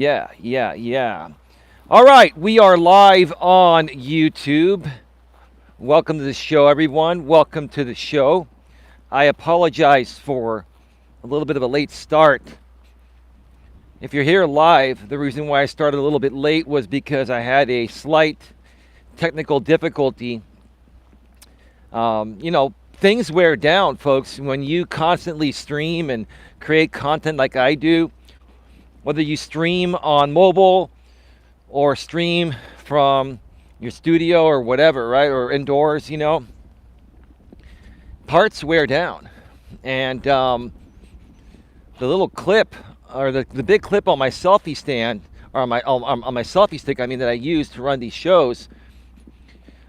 Yeah. All right, we are live on YouTube. Welcome to the show, everyone. Welcome to the show. I apologize for a little bit of a late start. If you're here live, the reason why I started a little bit late was because I had a slight technical difficulty. Things wear down, folks, when you constantly stream and create content like I do. Whether you stream on mobile or stream from your studio or whatever, right? Or indoors, parts wear down. And the little clip or the big clip on my selfie stand or on my selfie stick, that I use to run these shows,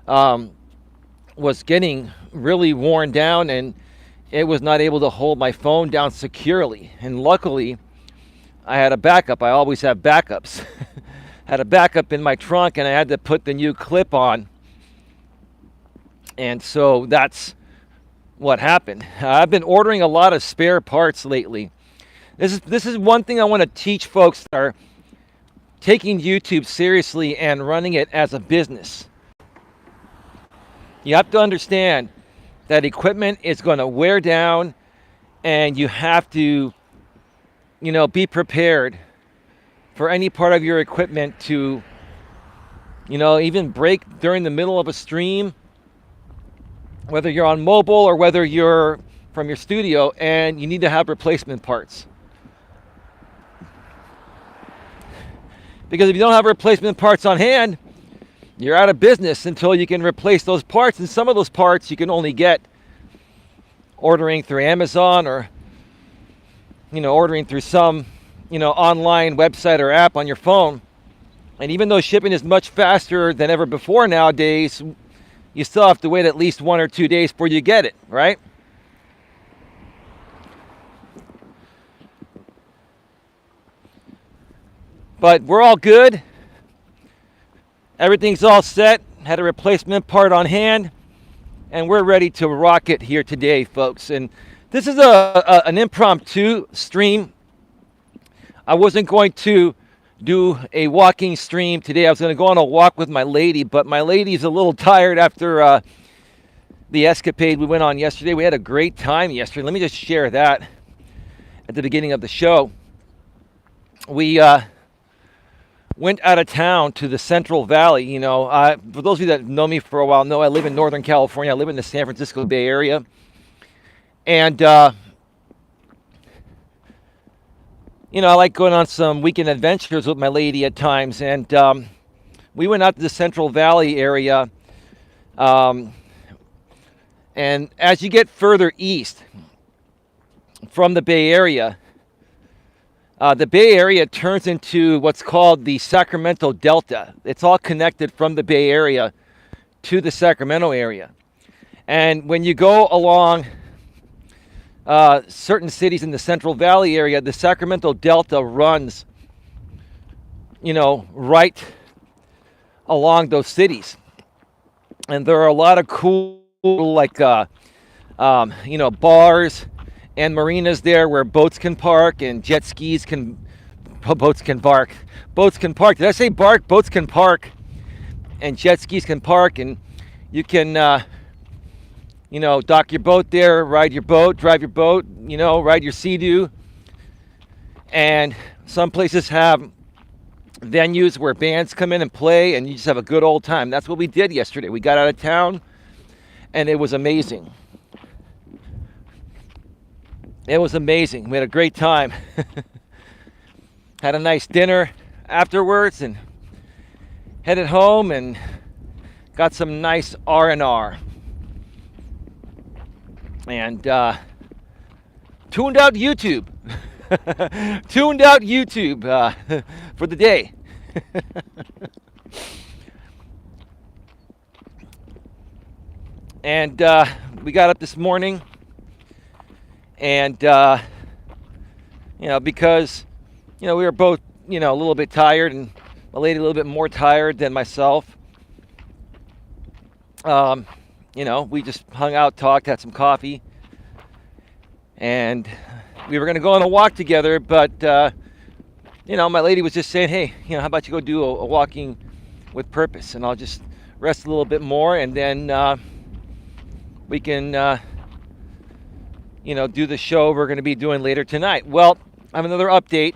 was getting really worn down, and it was not able to hold my phone down securely. And luckily, I had a backup. I always have backups. Had a backup in my trunk, and I had to put the new clip on. And so that's what happened. I've been ordering a lot of spare parts lately. This is one thing I want to teach folks that are taking YouTube seriously and running it as a business. You have to understand that equipment is going to wear down, and you have to be prepared for any part of your equipment to, even break during the middle of a stream, whether you're on mobile or whether you're from your studio, and you need to have replacement parts. Because if you don't have replacement parts on hand, you're out of business until you can replace those parts. And some of those parts you can only get ordering through Amazon or ordering through some, online website or app on your phone. And even though shipping is much faster than ever before nowadays, you still have to wait at least 1 or 2 days before you get it, right? But we're all good. Everything's all set. Had a replacement part on hand, and we're ready to rock it here today, folks. And this is an impromptu stream. I wasn't going to do a walking stream today. I was going to go on a walk with my lady, but my lady's a little tired after the escapade we went on yesterday. We had a great time yesterday. Let me just share that at the beginning of the show. We went out of town to the Central Valley. For those of you that know me for a while, know I live in Northern California. I live in the San Francisco Bay Area. And, I like going on some weekend adventures with my lady at times. And we went out to the Central Valley area. And as you get further east from the Bay Area turns into what's called the Sacramento Delta. It's all connected from the Bay Area to the Sacramento area. And when you go along certain cities in the Central Valley area, the Sacramento Delta runs, right along those cities. And there are a lot of cool, bars and marinas there where boats can park and jet skis can, boats can park. Did I say bark? Boats can park and jet skis can park, and you can, dock your boat there, ride your boat, drive your boat, ride your Sea-Doo. And some places have venues where bands come in and play, and you just have a good old time. That's what we did yesterday. We got out of town, and it was amazing. It was amazing. We had a great time. Had a nice dinner afterwards and headed home and got some nice R&R. And tuned out YouTube. Tuned out YouTube for the day. And we got up this morning. And, because, we were both, a little bit tired, and my lady a little bit more tired than myself. We just hung out, talked, had some coffee. And we were going to go on a walk together, but my lady was just saying, hey, how about you go do a walking with purpose, and I'll just rest a little bit more, and then we can, do the show we're going to be doing later tonight. Well, I have another update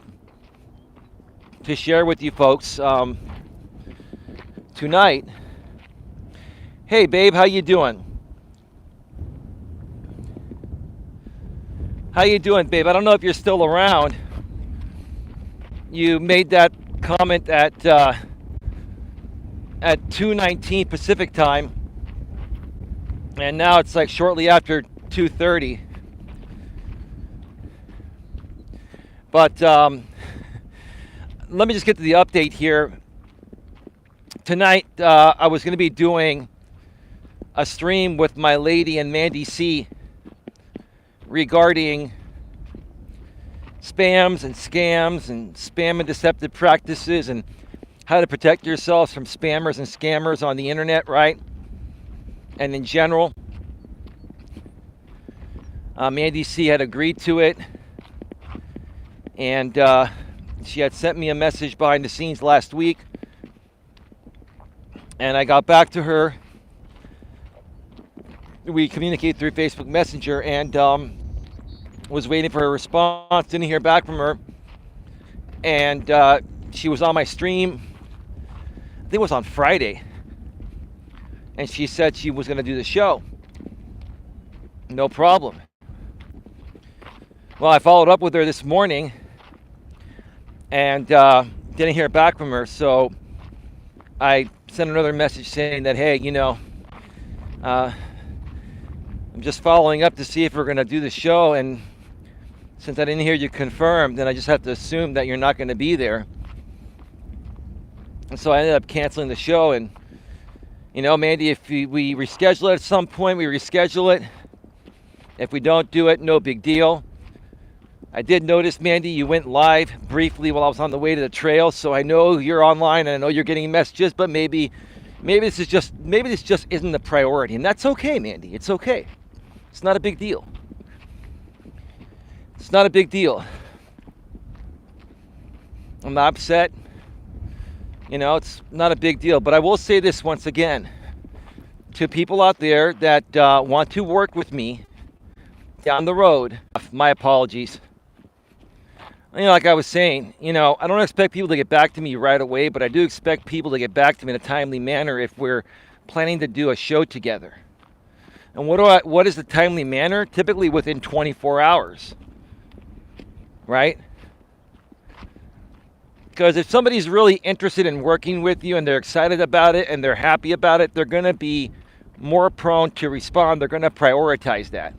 to share with you folks tonight. Hey, babe, how you doing? How you doing, babe? I don't know if you're still around. You made that comment at 2:19 Pacific time, and now it's like shortly after 2:30. But let me just get to the update here. Tonight, I was going to be doing a stream with my lady and Mandy C regarding spams and scams and spam and deceptive practices and how to protect yourselves from spammers and scammers on the internet, right? And in general. Mandy C had agreed to it, and she had sent me a message behind the scenes last week, and I got back to her. We communicated through Facebook Messenger, and was waiting for a response. Didn't hear back from her, and she was on my stream. I think it was on Friday, and she said she was going to do the show. No problem. Well, I followed up with her this morning, and didn't hear back from her, so I sent another message saying that, hey, I'm just following up to see if we're going to do the show, and since I didn't hear you confirm, then I just have to assume that you're not going to be there. And so I ended up canceling the show, and Mandy, if we reschedule it at some point, we reschedule it. If we don't do it, no big deal. I did notice, Mandy, you went live briefly while I was on the way to the trail, so I know you're online and I know you're getting messages, but maybe this just isn't the priority, and that's okay, Mandy. It's okay. It's not a big deal. It's not a big deal. I'm not upset. It's not a big deal. But I will say this once again to people out there that want to work with me down the road. My apologies. Like I was saying, I don't expect people to get back to me right away, but I do expect people to get back to me in a timely manner if we're planning to do a show together. And what is the timely manner? Typically within 24 hours, right? Because if somebody's really interested in working with you and they're excited about it and they're happy about it, they're going to be more prone to respond. They're going to prioritize that.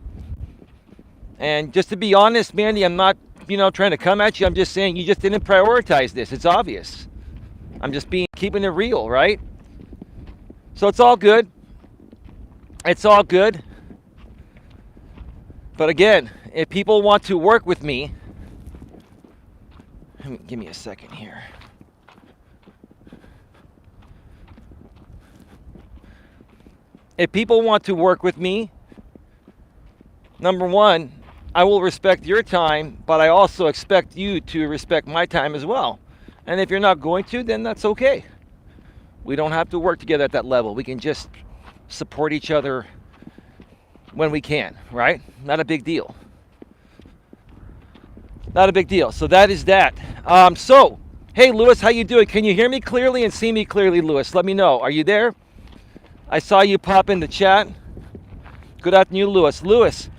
And just to be honest, Mandy, I'm not trying to come at you. I'm just saying you just didn't prioritize this. It's obvious. I'm just keeping it real, right? So it's all good. It's all good. But again, if people want to work with me, give me a second here. If people want to work with me, number one, I will respect your time, but I also expect you to respect my time as well. And if you're not going to, then that's okay. We don't have to work together at that level. We can just support each other when we can, right? Not a big deal. Not a big deal. So that is that. So, hey, Lewis, how you doing? Can you hear me clearly and see me clearly, Lewis? Let me know. Are you there? I saw you pop in the chat. Good afternoon, Lewis. Lewis,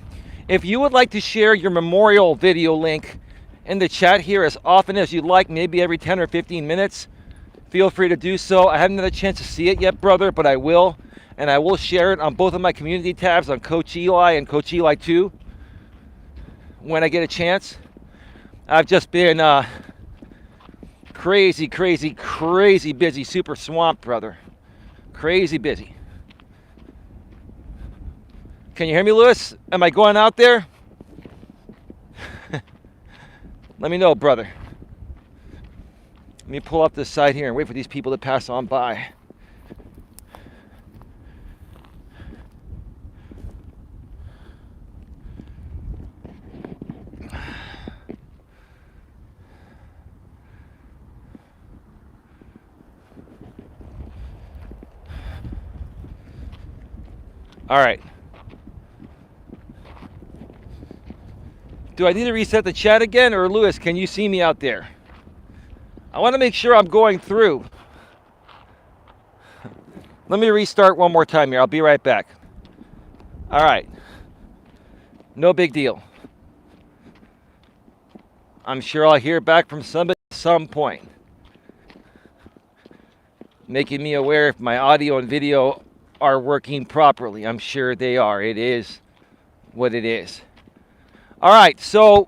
if you would like to share your memorial video link in the chat here as often as you'd like, maybe every 10 or 15 minutes, feel free to do so. I haven't had a chance to see it yet, brother, but I will. And I will share it on both of my community tabs on Coach Eli and Coach Eli 2 when I get a chance. I've just been crazy busy, super swamped, brother. Crazy busy. Can you hear me, Lewis? Am I going out there? Let me know, brother. Let me pull up this side here and wait for these people to pass on by. All right. Do I need to reset the chat again, or Lewis, can you see me out there? I want to make sure I'm going through. Let me restart one more time here. I'll be right back. All right. No big deal. I'm sure I'll hear back from somebody at some point, making me aware if my audio and video are working properly. I'm sure they are. It is what it is. All right. So,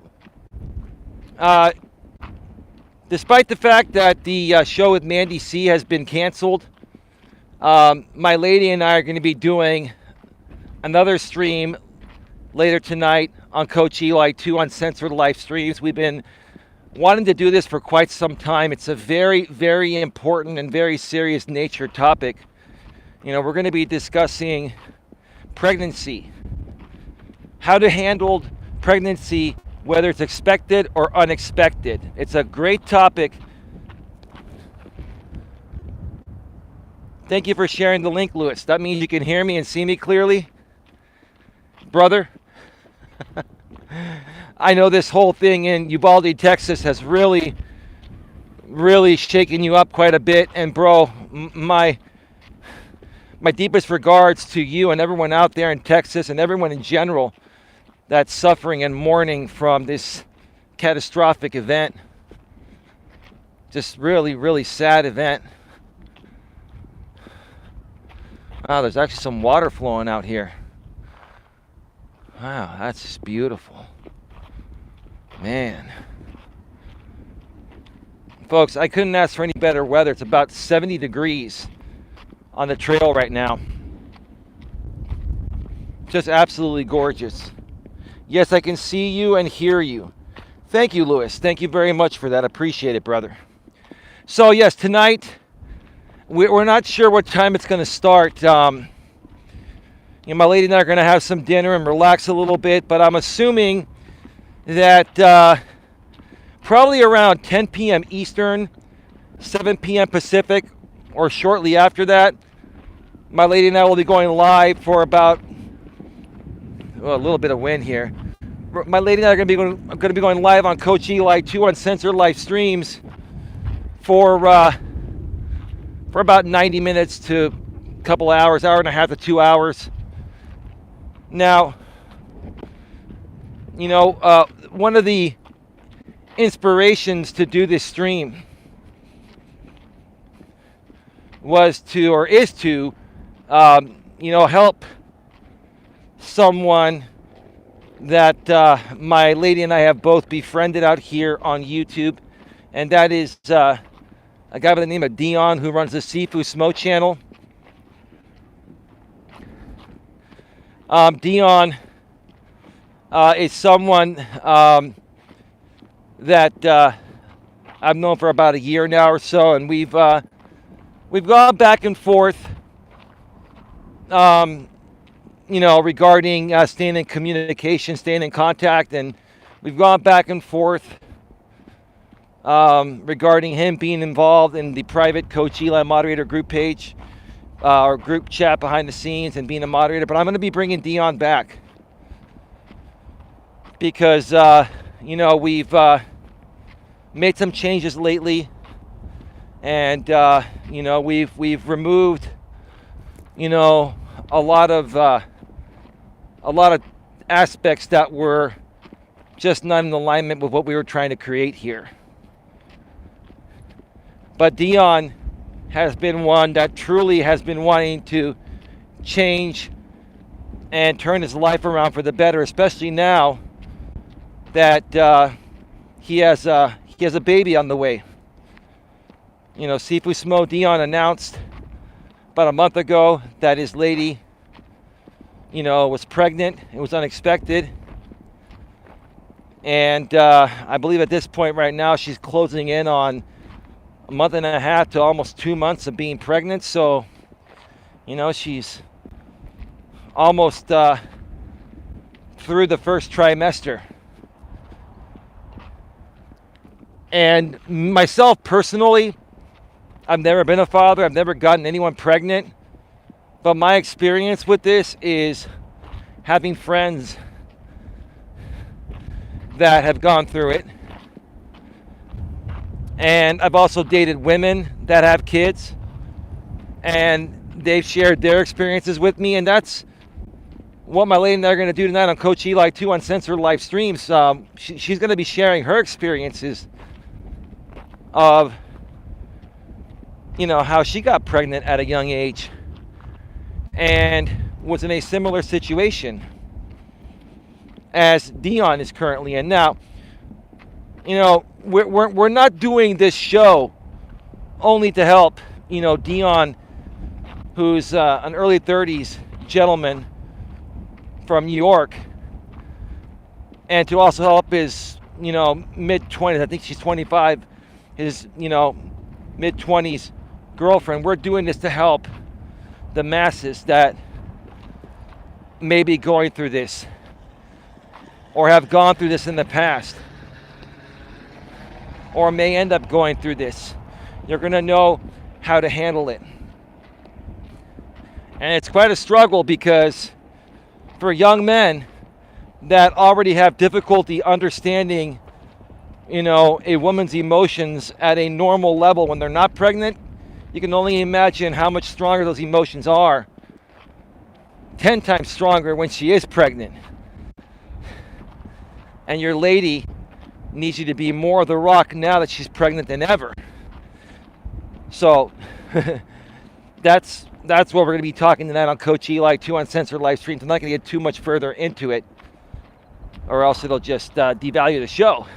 despite the fact that the show with Mandy C has been canceled, my lady and I are going to be doing another stream later tonight on Coach Eli 2 Uncensored Live Streams. We've been wanting to do this for quite some time. It's a very, very important and very serious nature topic. You know, we're going to be discussing pregnancy, how to handle pregnancy, whether it's expected or unexpected. It's a great topic. Thank you for sharing the link, Lewis. That means you can hear me and see me clearly. Brother, I know this whole thing in Uvalde, Texas has really shaken you up quite a bit. And bro, my deepest regards to you and everyone out there in Texas and everyone in general that's suffering and mourning from this catastrophic event. Just really sad event. Wow, there's actually some water flowing out here. Wow, that's just beautiful. Man. Folks, I couldn't ask for any better weather. It's about 70 degrees on the trail right now. Just absolutely gorgeous. Yes, I can see you and hear you. Thank you, Lewis. Thank you very much for that. Appreciate it, brother. So, yes, tonight, we're not sure what time it's going to start. You know, my lady and I are going to have some dinner and relax a little bit, but I'm assuming that probably around 10 p.m. Eastern, 7 p.m. Pacific, or shortly after that, my lady and I will be going live for about a little bit of wind here. My lady and I are going to be going live on Coach Eli 2 Uncensored Live Streams for about 90 minutes to a couple hours, hour and a half to 2 hours. Now, you know, one of the inspirations to do this stream was to, or is to, you know, help someone that my lady and I have both befriended out here on YouTube, and that is a guy by the name of Dion, who runs the Sifu Smo channel. Dion is someone that I've known for about a year now or so, and we've gone back and forth, you know, regarding staying in communication, staying in contact, and we've gone back and forth regarding him being involved in the private Coach Eli moderator group page, or group chat behind the scenes, and being a moderator. But I'm going to be bringing Dion back because, you know, we've made some changes lately, and you know, we've removed, you know, a lot of aspects that were just not in alignment with what we were trying to create here. But Dion has been one that truly has been wanting to change and turn his life around for the better, especially now that he has a baby on the way. You know, Sifu Smo Dion announced about a month ago that his lady, you know, was pregnant. It was unexpected. And I believe at this point right now she's closing in on a month and a half to almost 2 months of being pregnant. So, you know, she's almost through the first trimester. And myself personally, I've never been a father. I've never gotten anyone pregnant. But my experience with this is having friends that have gone through it. And I've also dated women that have kids, and they've shared their experiences with me, and that's what my lady and I are going to do tonight on Coach Eli 2 Uncensored live streams. She's going to be sharing her experiences of, how she got pregnant at a young age and was in a similar situation as Dion is currently in. Now, we're not doing this show only to help, Dion, who's an early 30s gentleman from New York, and to also help his, mid-20s, I think she's 25, his, mid-20s girlfriend. We're doing this to help the masses that may be going through this or have gone through this in the past or may end up going through this. You're going to know how to handle it. And it's quite a struggle because for young men that already have difficulty understanding, a woman's emotions at a normal level when they're not pregnant, you can only imagine how much stronger those emotions are. 10 times stronger when she is pregnant. And your lady needs you to be more the rock now that she's pregnant than ever. So that's what we're going to be talking tonight on Coach Eli 2 Uncensored live streams. I'm not going to get too much further into it, or else it'll just devalue the show.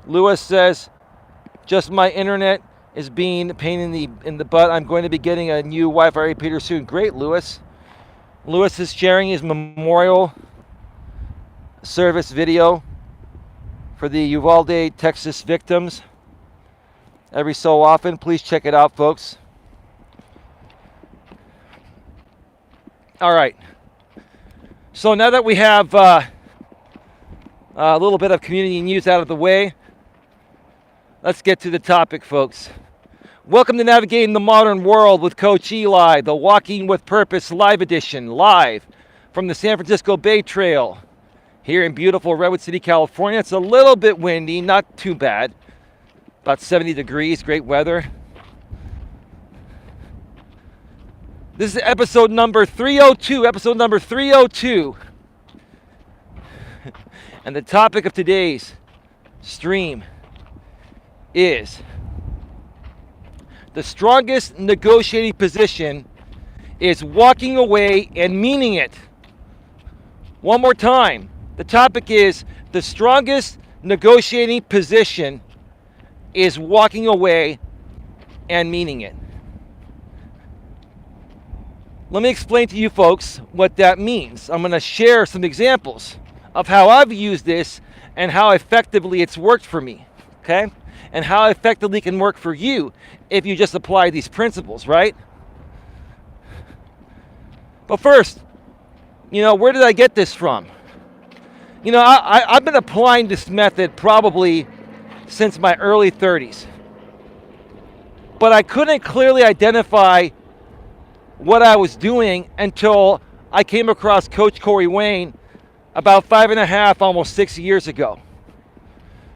Lewis says, just my internet is being a pain in the butt. I'm going to be getting a new Wi-Fi repeater soon. Great, Lewis. Lewis is sharing his memorial service video for the Uvalde, Texas victims every so often. Please check it out, folks. All right. So now that we have a little bit of community news out of the way, let's get to the topic, folks. Welcome to Navigating the Modern World with Coach Eli, the Walking with Purpose live edition, live from the San Francisco Bay Trail here in beautiful Redwood City, California. It's a little bit windy, not too bad. About 70 degrees, great weather. This is episode number 302, And the topic of today's stream is the strongest negotiating position is walking away and meaning it. One more time. The topic is the strongest negotiating position is walking away and meaning it. Let me explain to you folks what that means. I'm going to share some examples of how I've used this and how effectively it's worked for me, okay? And how effectively it can work for you if you just apply these principles, right? But first, where did I get this from? I've been applying this method probably since my early 30s. But I couldn't clearly identify what I was doing until I came across Coach Corey Wayne about 5.5, almost 6 years ago.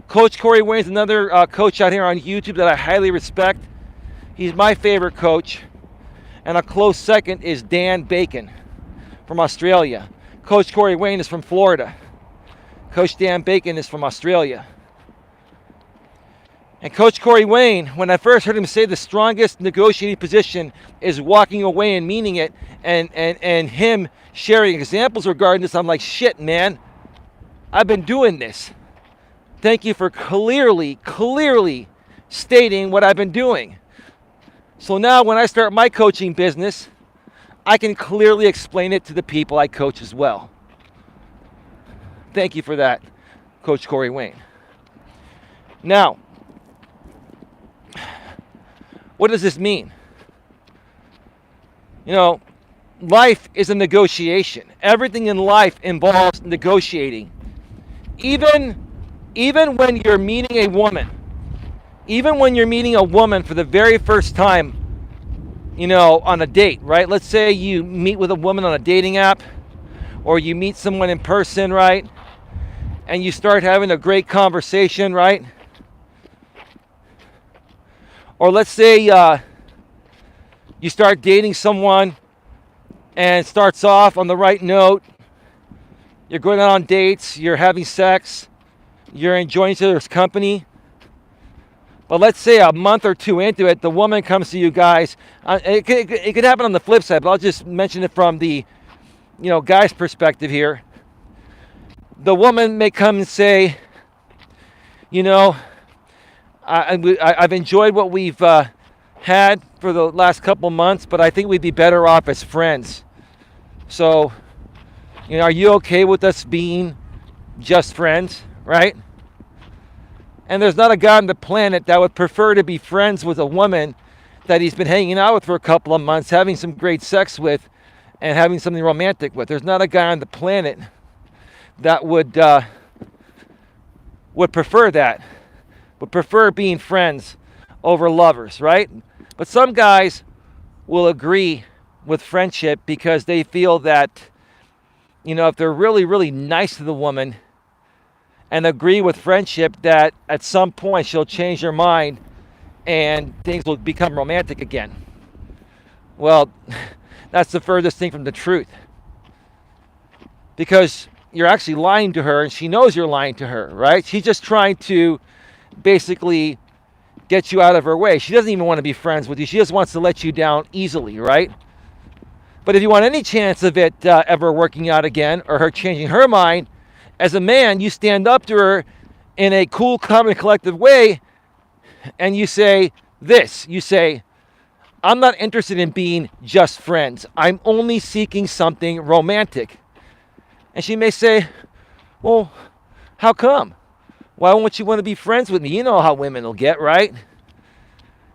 Coach Corey Wayne is another coach out here on YouTube that I highly respect. He's my favorite coach. And a close second is Dan Bacon from Australia. Coach Corey Wayne is from Florida. Coach Dan Bacon is from Australia. And Coach Corey Wayne, when I first heard him say the strongest negotiating position is walking away and meaning it, and him sharing examples regarding this, I'm like, shit, man, I've been doing this. Thank you for clearly stating what I've been doing. So now when I start my coaching business, I can clearly explain it to the people I coach as well. Thank you for that, Coach Corey Wayne. Now, what does this mean? Life is a negotiation. Everything in life involves negotiating. Even when you're meeting a woman, for the very first time, on a date, right? Let's say you meet with a woman on a dating app, or you meet someone in person, right? And you start having a great conversation, right? Or let's say you start dating someone and it starts off on the right note. You're going out on dates, you're having sex, you're enjoying each other's company. But let's say a month or two into it, the woman comes to you guys. It could happen on the flip side, but I'll just mention it from the guy's perspective here. The woman may come and say, I've enjoyed what we've had for the last couple months, but I think we'd be better off as friends. So, are you okay with us being just friends, right? And there's not a guy on the planet that would prefer to be friends with a woman that he's been hanging out with for a couple of months, having some great sex with, and having something romantic with. There's not a guy on the planet that would prefer that, would prefer being friends over lovers, right? But some guys will agree with friendship because they feel that, if they're really, really nice to the woman and agree with friendship, that at some point she'll change her mind and things will become romantic again. Well, that's the furthest thing from the truth. Because you're actually lying to her and she knows you're lying to her, right? She's just trying to basically get you out of her way. She doesn't even want to be friends with you. She just wants to let you down easily, right? But if you want any chance of it ever working out again, or her changing her mind, as a man, you stand up to her in a cool, calm, and collective way, and you say this. You say, I'm not interested in being just friends. I'm only seeking something romantic. And she may say, well, how come? Why won't you want to be friends with me? You know how women will get, right?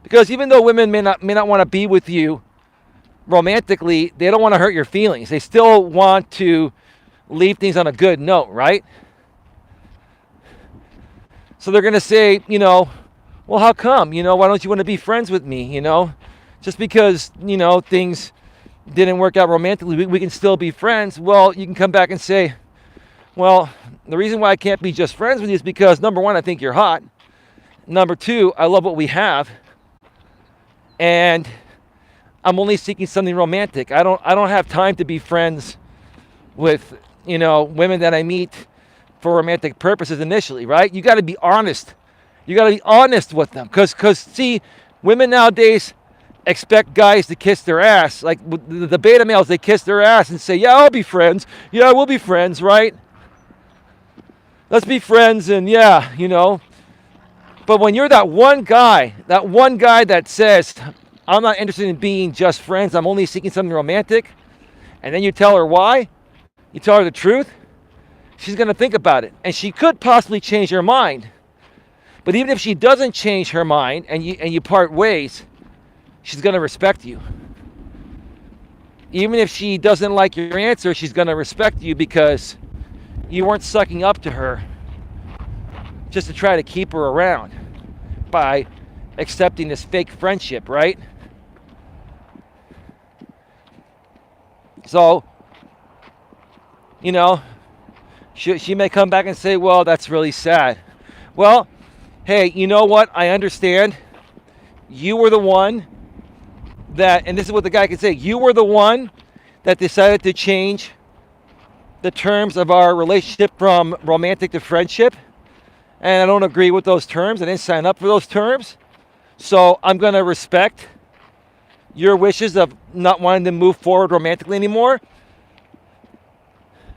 Because even though women may not want to be with you romantically, they don't want to hurt your feelings. They still want to leave things on a good note, right? So they're going to say, well, how come? Why don't you want to be friends with me? Just because, things didn't work out romantically, we can still be friends. Well, you can come back and say, well, the reason why I can't be just friends with you is because, number one, I think you're hot. Number two, I love what we have. And I'm only seeking something romantic. I don't have time to be friends with, women that I meet for romantic purposes initially, right? You got to be honest. You got to be honest with them. Because, see, women nowadays expect guys to kiss their ass. Like the beta males, they kiss their ass and say, yeah, I'll be friends. Yeah, we'll be friends, right? Let's be friends and yeah, But when you're that one guy that says, I'm not interested in being just friends, I'm only seeking something romantic, and then you tell her why, you tell her the truth, she's going to think about it. And she could possibly change her mind. But even if she doesn't change her mind and you part ways, she's going to respect you. Even if she doesn't like your answer, she's going to respect you because you weren't sucking up to her just to try to keep her around by accepting this fake friendship, right? So, she may come back and say, well, that's really sad. Well, hey, you know what? I understand. You were the one that, and this is what the guy can say, you were the one that decided to change the terms of our relationship from romantic to friendship. And I don't agree with those terms. I didn't sign up for those terms. So I'm going to respect your wishes of not wanting to move forward romantically anymore.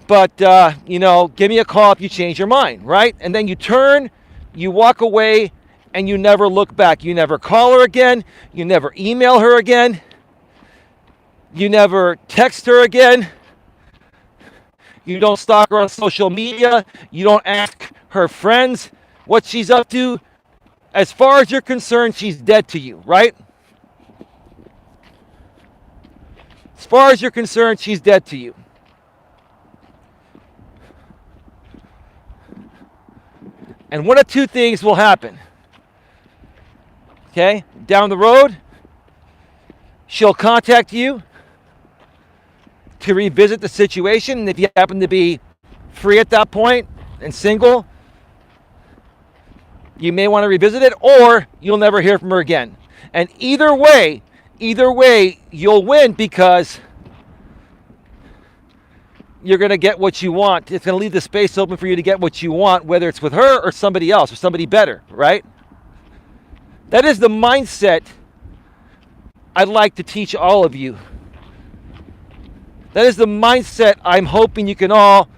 But, give me a call if you change your mind, right? And then you turn, you walk away, and you never look back. You never call her again. You never email her again. You never text her again. You don't stalk her on social media. You don't ask her friends what she's up to. As far as you're concerned, she's dead to you, right? As far as you're concerned, she's dead to you. And one of two things will happen. Okay? Down the road, she'll contact you to revisit the situation. And if you happen to be free at that point and single, you may want to revisit it, or you'll never hear from her again. And either way, you'll win, because you're going to get what you want. It's going to leave the space open for you to get what you want, whether it's with her or somebody else or somebody better, right? That is the mindset I'd like to teach all of you. That is the mindset I'm hoping you can all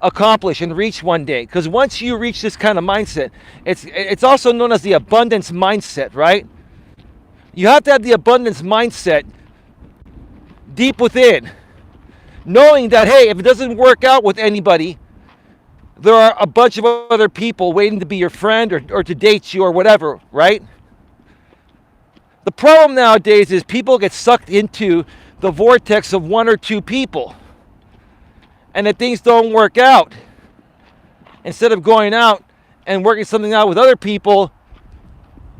accomplish and reach one day. Because once you reach this kind of mindset, it's also known as the abundance mindset, right? You have to have the abundance mindset deep within, knowing that, hey, if it doesn't work out with anybody, there are a bunch of other people waiting to be your friend or to date you or whatever, right? The problem nowadays is people get sucked into the vortex of one or two people. And if things don't work out, instead of going out and working something out with other people,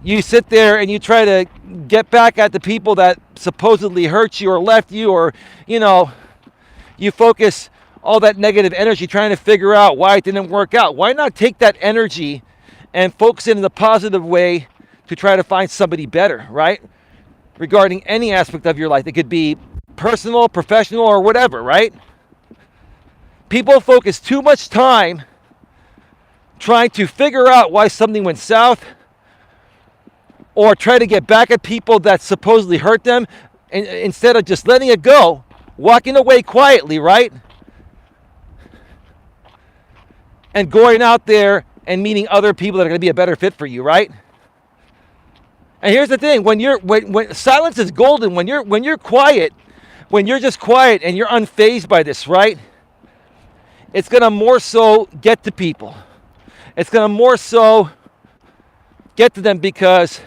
you sit there and you try to get back at the people that supposedly hurt you or left you, or, you focus all that negative energy trying to figure out why it didn't work out. Why not take that energy and focus it in the positive way to try to find somebody better, right? Regarding any aspect of your life. It could be personal, professional, or whatever, right? People focus too much time trying to figure out why something went south, or try to get back at people that supposedly hurt them, instead of just letting it go, walking away quietly, right? And going out there and meeting other people that are going to be a better fit for you, right? And here's the thing: when silence is golden, when you're quiet, when you're just quiet and you're unfazed by this, right? It's going to more so get to people. It's going to more so get to them because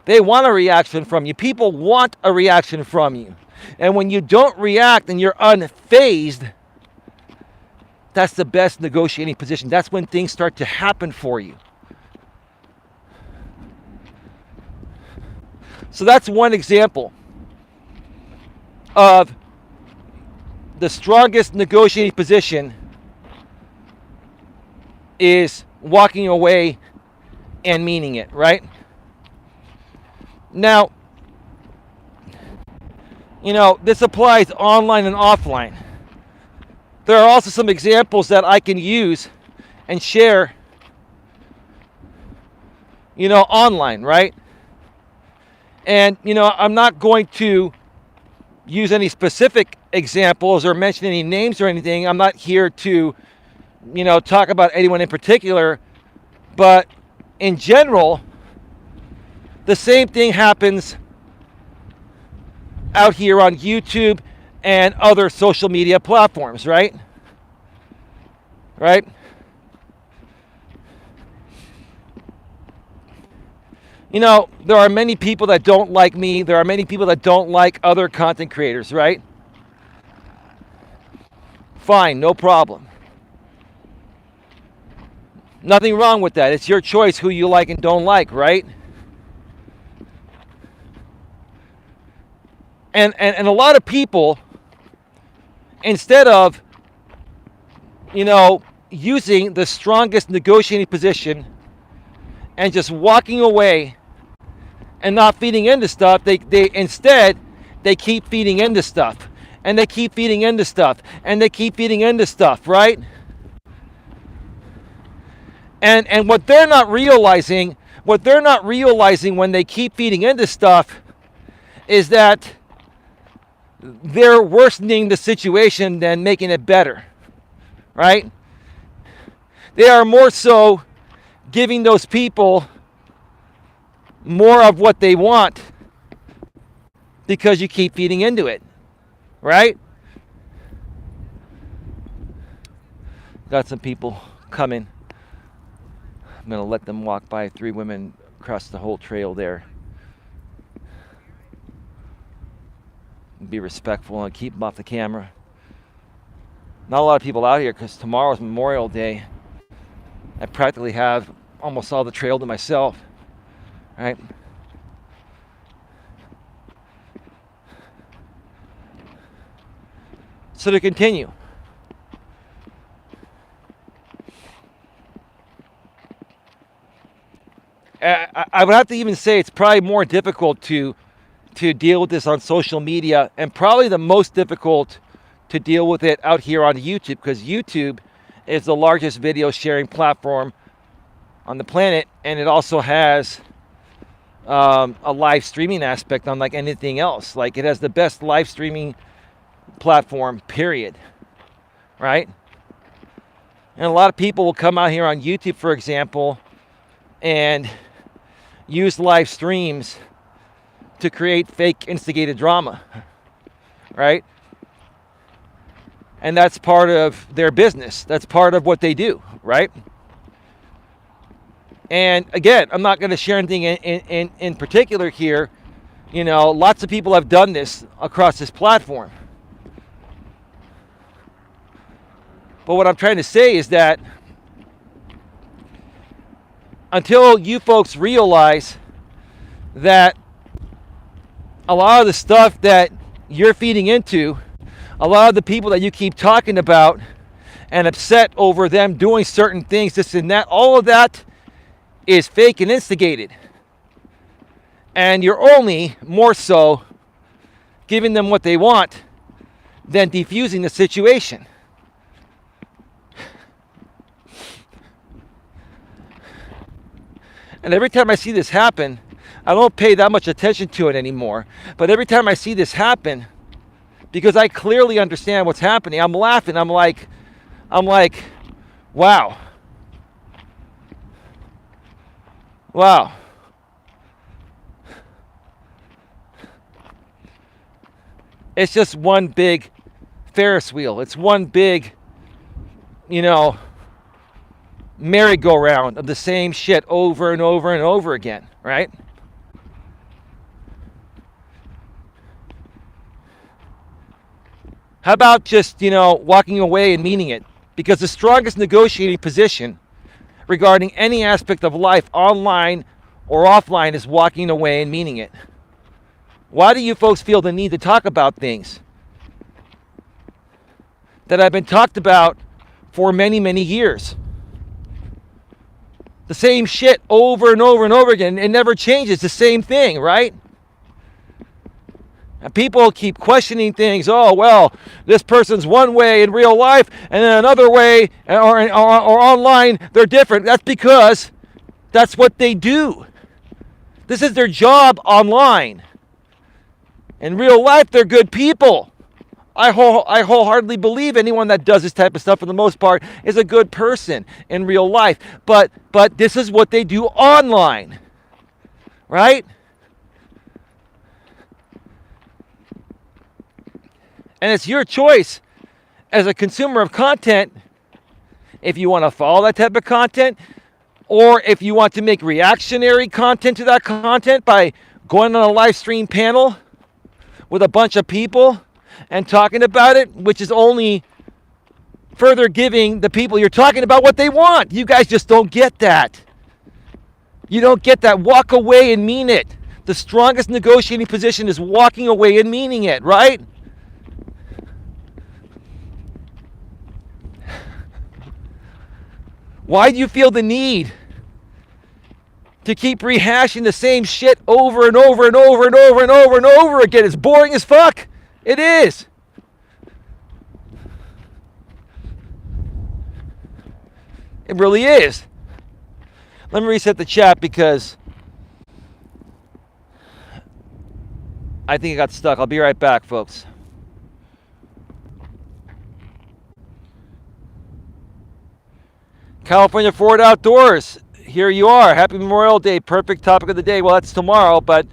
they want a reaction from you. People want a reaction from you. And when you don't react and you're unfazed, that's the best negotiating position. That's when things start to happen for you. So that's one example of the strongest negotiating position is walking away and meaning it, right? Now, this applies online and offline. There are also some examples that I can use and share, online, right? And, I'm not going to use any specific examples or mention any names or anything. I'm not here to, talk about anyone in particular. But in general, the same thing happens out here on YouTube and other social media platforms, right? Right? There are many people that don't like me. There are many people that don't like other content creators, right? Fine, no problem. Nothing wrong with that. It's your choice who you like and don't like, right? And a lot of people, instead of, using the strongest negotiating position and just walking away and not feeding into stuff, they instead keep feeding into stuff, and they keep feeding into stuff, and they keep feeding into stuff, right? And what they're not realizing when they keep feeding into stuff is that they're worsening the situation than making it better, right? They are more so giving those people more of what they want because you keep feeding into it, right? Got some people coming. I'm going to let them walk by. 3 women across the whole trail there. Be respectful and keep them off the camera. Not a lot of people out here because tomorrow's Memorial Day. I practically have almost all the trail to myself, right? So to continue, I would have to even say it's probably more difficult to deal with this on social media, and probably the most difficult to deal with it out here on YouTube, because YouTube is the largest video sharing platform on the planet, and it also has a live streaming aspect unlike anything else. Like, it has the best live streaming platform, period, right? And a lot of people will come out here on YouTube, for example, and use live streams to create fake instigated drama, right? And that's part of their business. That's part of what they do, right? And again, I'm not going to share anything in particular here. You know, lots of people have done this across this platform. But what I'm trying to say is that until you folks realize that a lot of the stuff that you're feeding into, a lot of the people that you keep talking about and upset over them doing certain things, this and that, all of that is fake and instigated. And you're only more so giving them what they want than defusing the situation. And every time I see this happen, I don't pay that much attention to it anymore. But every time I see this happen, because I clearly understand what's happening, I'm laughing. I'm like, wow. Wow. It's just one big Ferris wheel. It's one big, merry-go-round of the same shit over and over and over again, right? How about just, walking away and meaning it? Because the strongest negotiating position regarding any aspect of life, online or offline, is walking away and meaning it. Why do you folks feel the need to talk about things that have been talked about for many, many years? The same shit over and over and over again. It never changes. The same thing, right? And people keep questioning things. Oh, well, this person's one way in real life, and then another way, or online, they're different. That's because that's what they do. This is their job online. In real life, they're good people. I wholeheartedly believe anyone that does this type of stuff, for the most part, is a good person in real life. But this is what they do online, right? And it's your choice as a consumer of content if you want to follow that type of content, or if you want to make reactionary content to that content by going on a live stream panel with a bunch of people and talking about it, which is only further giving the people you're talking about what they want. You guys just don't get that. You don't get that. Walk away and mean it. The strongest negotiating position is walking away and meaning it, right? Why do you feel the need to keep rehashing the same shit over and over and over and over and over and over again? It's boring as fuck. It is. It really is. Let me reset the chat because I think I got stuck. I'll be right back, folks. California Ford Outdoors. Here you are. Happy Memorial Day. Perfect topic of the day. Well, that's tomorrow, but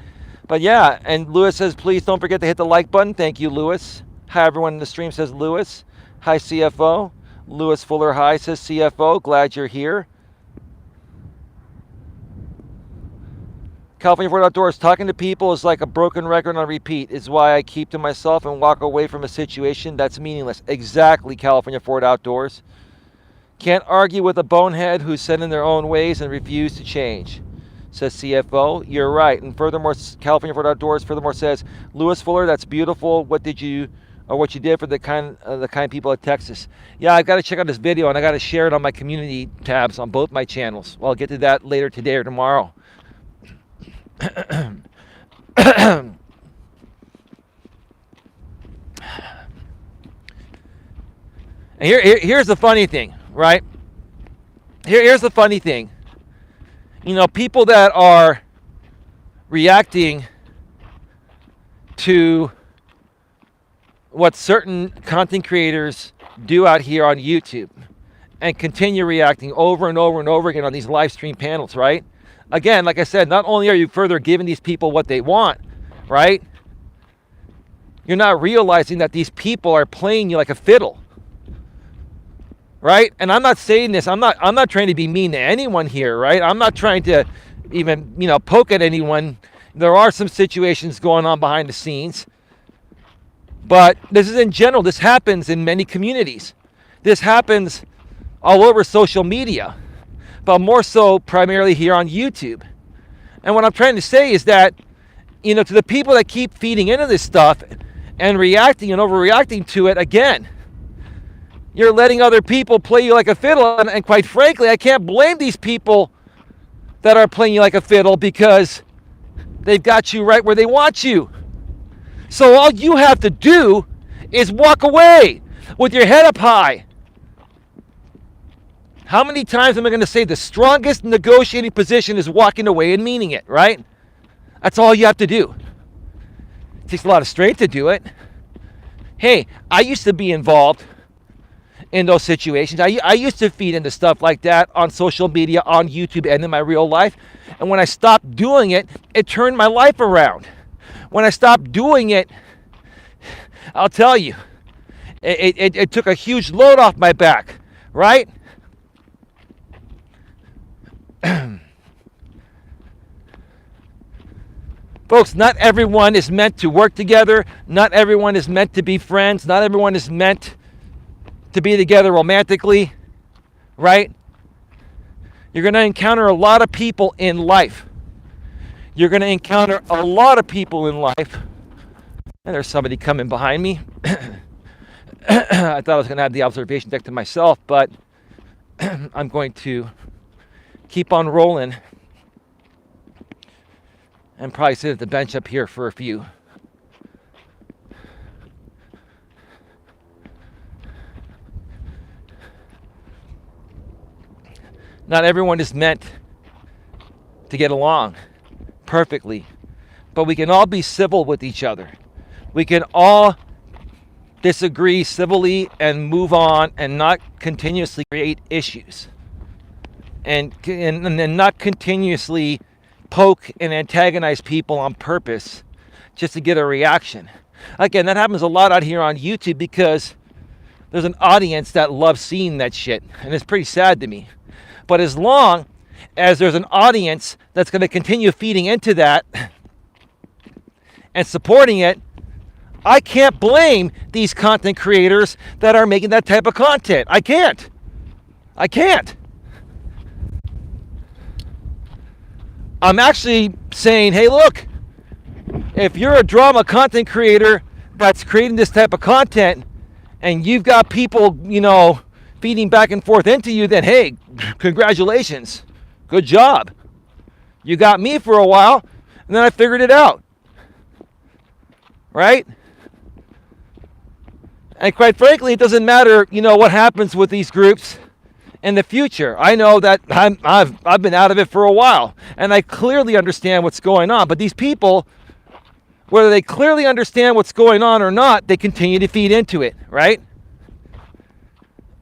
yeah. And Lewis says, please don't forget to hit the like button. Thank you, Lewis. Hi, everyone in the stream, says Lewis. Hi, CFO. Lewis Fuller, hi, says CFO. Glad you're here. California Ford Outdoors. Talking to people is like a broken record on repeat. Is why I keep to myself and walk away from a situation that's meaningless. Exactly, California Ford Outdoors. Can't argue with a bonehead who's set in their own ways and refuse to change, says CFO. You're right. And furthermore, California Ford Outdoors furthermore says, Lewis Fuller, that's beautiful. What did you or what you did for the kind people of Texas. Yeah, I've got to check out this video, and I got to share it on my community tabs on both my channels. Well, I'll get to that later today or tomorrow. And here's the funny thing, right? Here's the funny thing. You know, people that are reacting to what certain content creators do out here on YouTube and continue reacting over and over and over again on these live stream panels, right? Again, like I said, not only are you further giving these people what they want, right? You're not realizing that these people are playing you like a fiddle, right? And I'm not saying this, I'm not trying to be mean to anyone here, right? I'm not trying to even, poke at anyone. There are some situations going on behind the scenes. But this is in general. This happens in many communities. This happens all over social media, but more so primarily here on YouTube. And what I'm trying to say is that, to the people that keep feeding into this stuff and reacting and overreacting to it, again, you're letting other people play you like a fiddle. And quite frankly, I can't blame these people that are playing you like a fiddle, because they've got you right where they want you. So all you have to do is walk away with your head up high. How many times am I going to say the strongest negotiating position is walking away and meaning it, right? That's all you have to do. It takes a lot of strength to do it. Hey, I used to be involved in those situations. I used to feed into stuff like that on social media, on YouTube, and in my real life. And when I stopped doing it, it turned my life around. When I stopped doing it, I'll tell you, it took a huge load off my back, right? Folks, not everyone is meant to work together. Not everyone is meant to be friends. Not everyone is meant to be together romantically, right? You're going to encounter a lot of people in life. You're going to encounter a lot of people in life. And there's somebody coming behind me. I thought I was going to have the observation deck to myself, but I'm going to keep on rolling and probably sit at the bench up here for a few. Not everyone is meant to get along perfectly, but we can all be civil with each other. We can all disagree civilly and move on and not continuously create issues and not continuously poke and antagonize people on purpose just to get a reaction. Again, that happens a lot out here on YouTube because there's an audience that loves seeing that shit, and it's pretty sad to me. But as long as there's an audience that's going to continue feeding into that and supporting it, I can't blame these content creators that are making that type of content. I can't. I'm actually saying, hey, look, if you're a drama content creator that's creating this type of content and you've got people, feeding back and forth into you, then hey, congratulations. Good job. You got me for a while, and then I figured it out. Right? And quite frankly, it doesn't matter, what happens with these groups in the future. I know that I've been out of it for a while, and I clearly understand what's going on. But these people, whether they clearly understand what's going on or not, they continue to feed into it, right?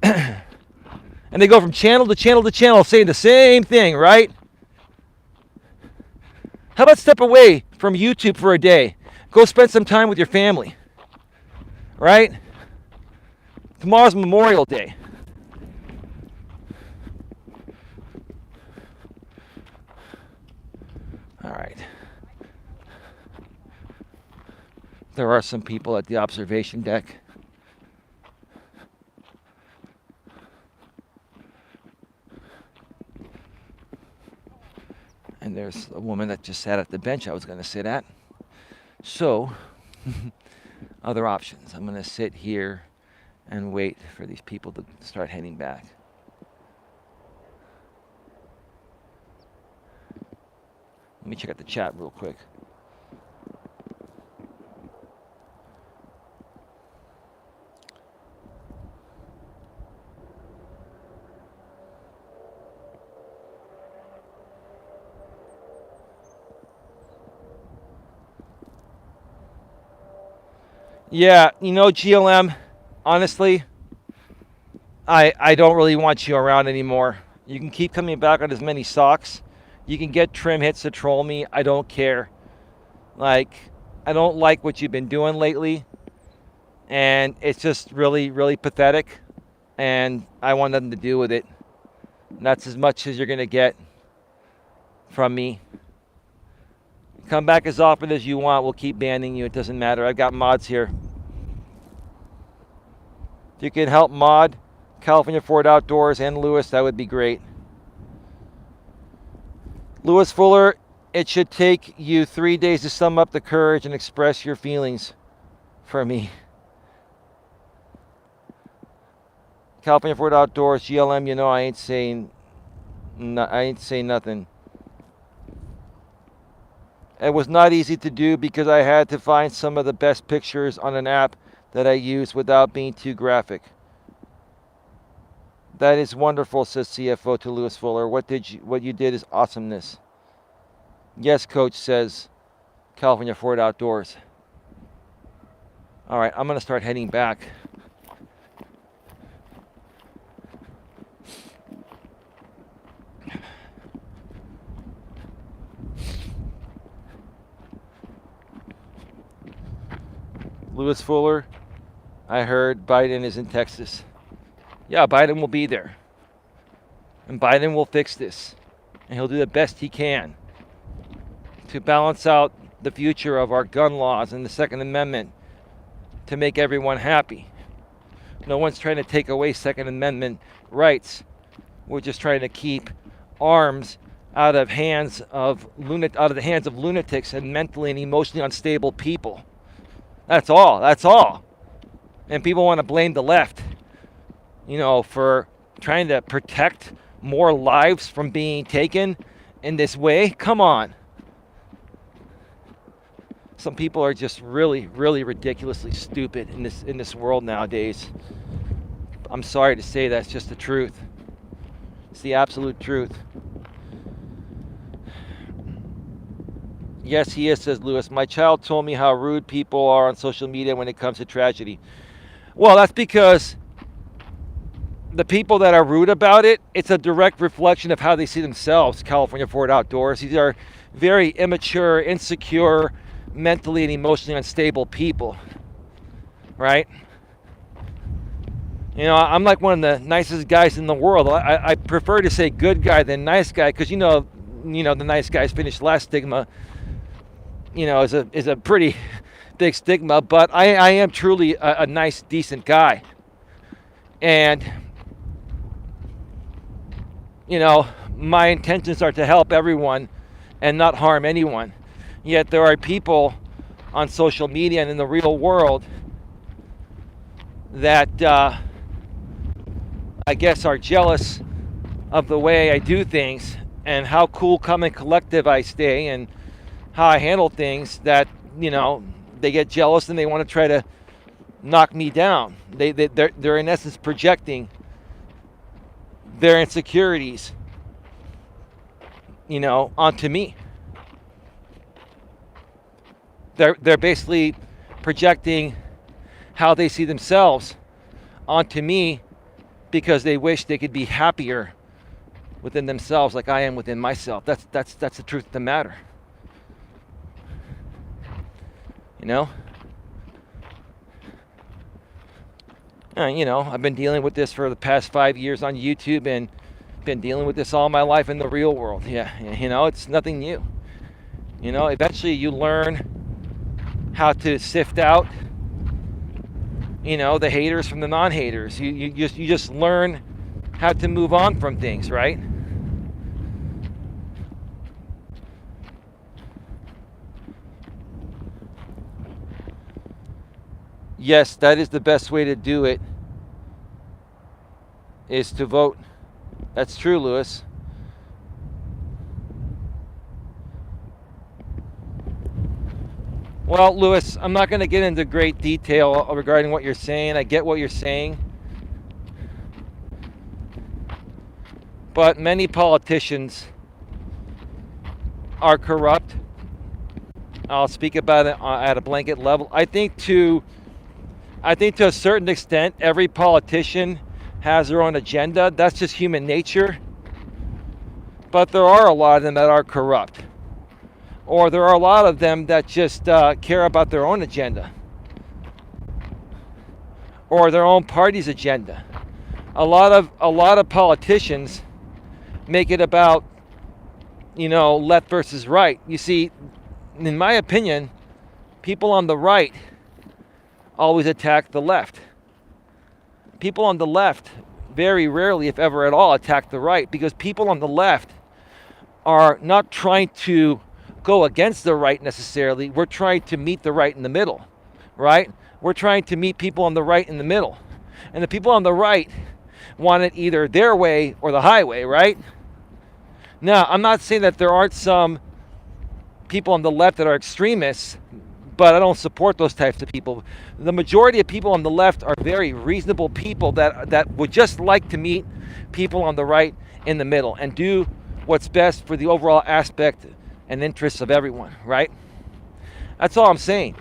And they go from channel to channel to channel saying the same thing, right? How about step away from YouTube for a day? Go spend some time with your family, right? Tomorrow's Memorial Day. All right. There are some people at the observation deck. And there's a woman that just sat at the bench I was going to sit at. So, other options. I'm going to sit here and wait for these people to start heading back. Let me check out the chat real quick. Yeah, GLM, honestly, I don't really want you around anymore. You can keep coming back on as many socks. You can get trim hits to troll me. I don't care. Like, I don't like what you've been doing lately. And it's just really, really pathetic. And I want nothing to do with it. And that's as much as you're going to get from me. Come back as often as you want. We'll keep banning you. It doesn't matter. I've got mods here. If you can help mod California Ford Outdoors and Lewis, that would be great. Lewis Fuller, it should take you 3 days to sum up the courage and express your feelings for me. California Ford Outdoors, GLM, I ain't saying nothing. It was not easy to do because I had to find some of the best pictures on an app that I use without being too graphic. That is wonderful, says CFO to Lewis Fuller. What you did is awesomeness. Yes, Coach, says California Ford Outdoors. All right, I'm going to start heading back. Lewis Fuller, I heard Biden is in Texas. Yeah, Biden will be there. And Biden will fix this. And he'll do the best he can to balance out the future of our gun laws and the Second Amendment to make everyone happy. No one's trying to take away Second Amendment rights. We're just trying to keep arms out of the hands of lunatics and mentally and emotionally unstable people. That's all. And people want to blame the left, for trying to protect more lives from being taken in this way. Come on. Some people are just really, really ridiculously stupid in this world nowadays. I'm sorry to say that's just the truth. It's the absolute truth. Yes, he is, says Lewis. My child told me how rude people are on social media when it comes to tragedy. Well, that's because the people that are rude about it, it's a direct reflection of how they see themselves, California Ford Outdoors. These are very immature, insecure, mentally and emotionally unstable people, right? I'm like one of the nicest guys in the world. I prefer to say good guy than nice guy because, the nice guys finished last stigma, is a pretty big stigma, but I am truly a nice, decent guy. And, my intentions are to help everyone and not harm anyone. Yet there are people on social media and in the real world that I guess are jealous of the way I do things and how cool, calm, and collective I stay and how I handle things that, they get jealous and they want to try to knock me down. They're in essence projecting their insecurities, onto me. They're basically projecting how they see themselves onto me because they wish they could be happier within themselves like I am within myself. That's the truth of the matter. I've been dealing with this for the past 5 years on YouTube and been dealing with this all my life in the real world. Yeah, it's nothing new. Eventually you learn how to sift out, the haters from the non-haters. You just learn how to move on from things, right? yes, that is the best way to do it, is to vote. That's true, Lewis. Well, Lewis, I'm not going to get into great detail regarding what you're saying. I get what you're saying. But many politicians are corrupt. I'll speak about it at a blanket level. I think to a certain extent, every politician has their own agenda. That's just human nature. But there are a lot of them that are corrupt. Or there are a lot of them that just care about their own agenda. Or their own party's agenda. A lot of politicians make it about, left versus right. You see, in my opinion, people on the right always attack the left. People on the left very rarely, if ever at all, attack the right, because people on the left are not trying to go against the right necessarily. We're trying to meet the right in the middle, right? We're trying to meet people on the right in the middle. And the people on the right want it either their way or the highway, right? Now, I'm not saying that there aren't some people on the left that are extremists, but I don't support those types of people. The majority of people on the left are very reasonable people that would just like to meet people on the right in the middle and do what's best for the overall aspect and interests of everyone, right? That's all I'm saying,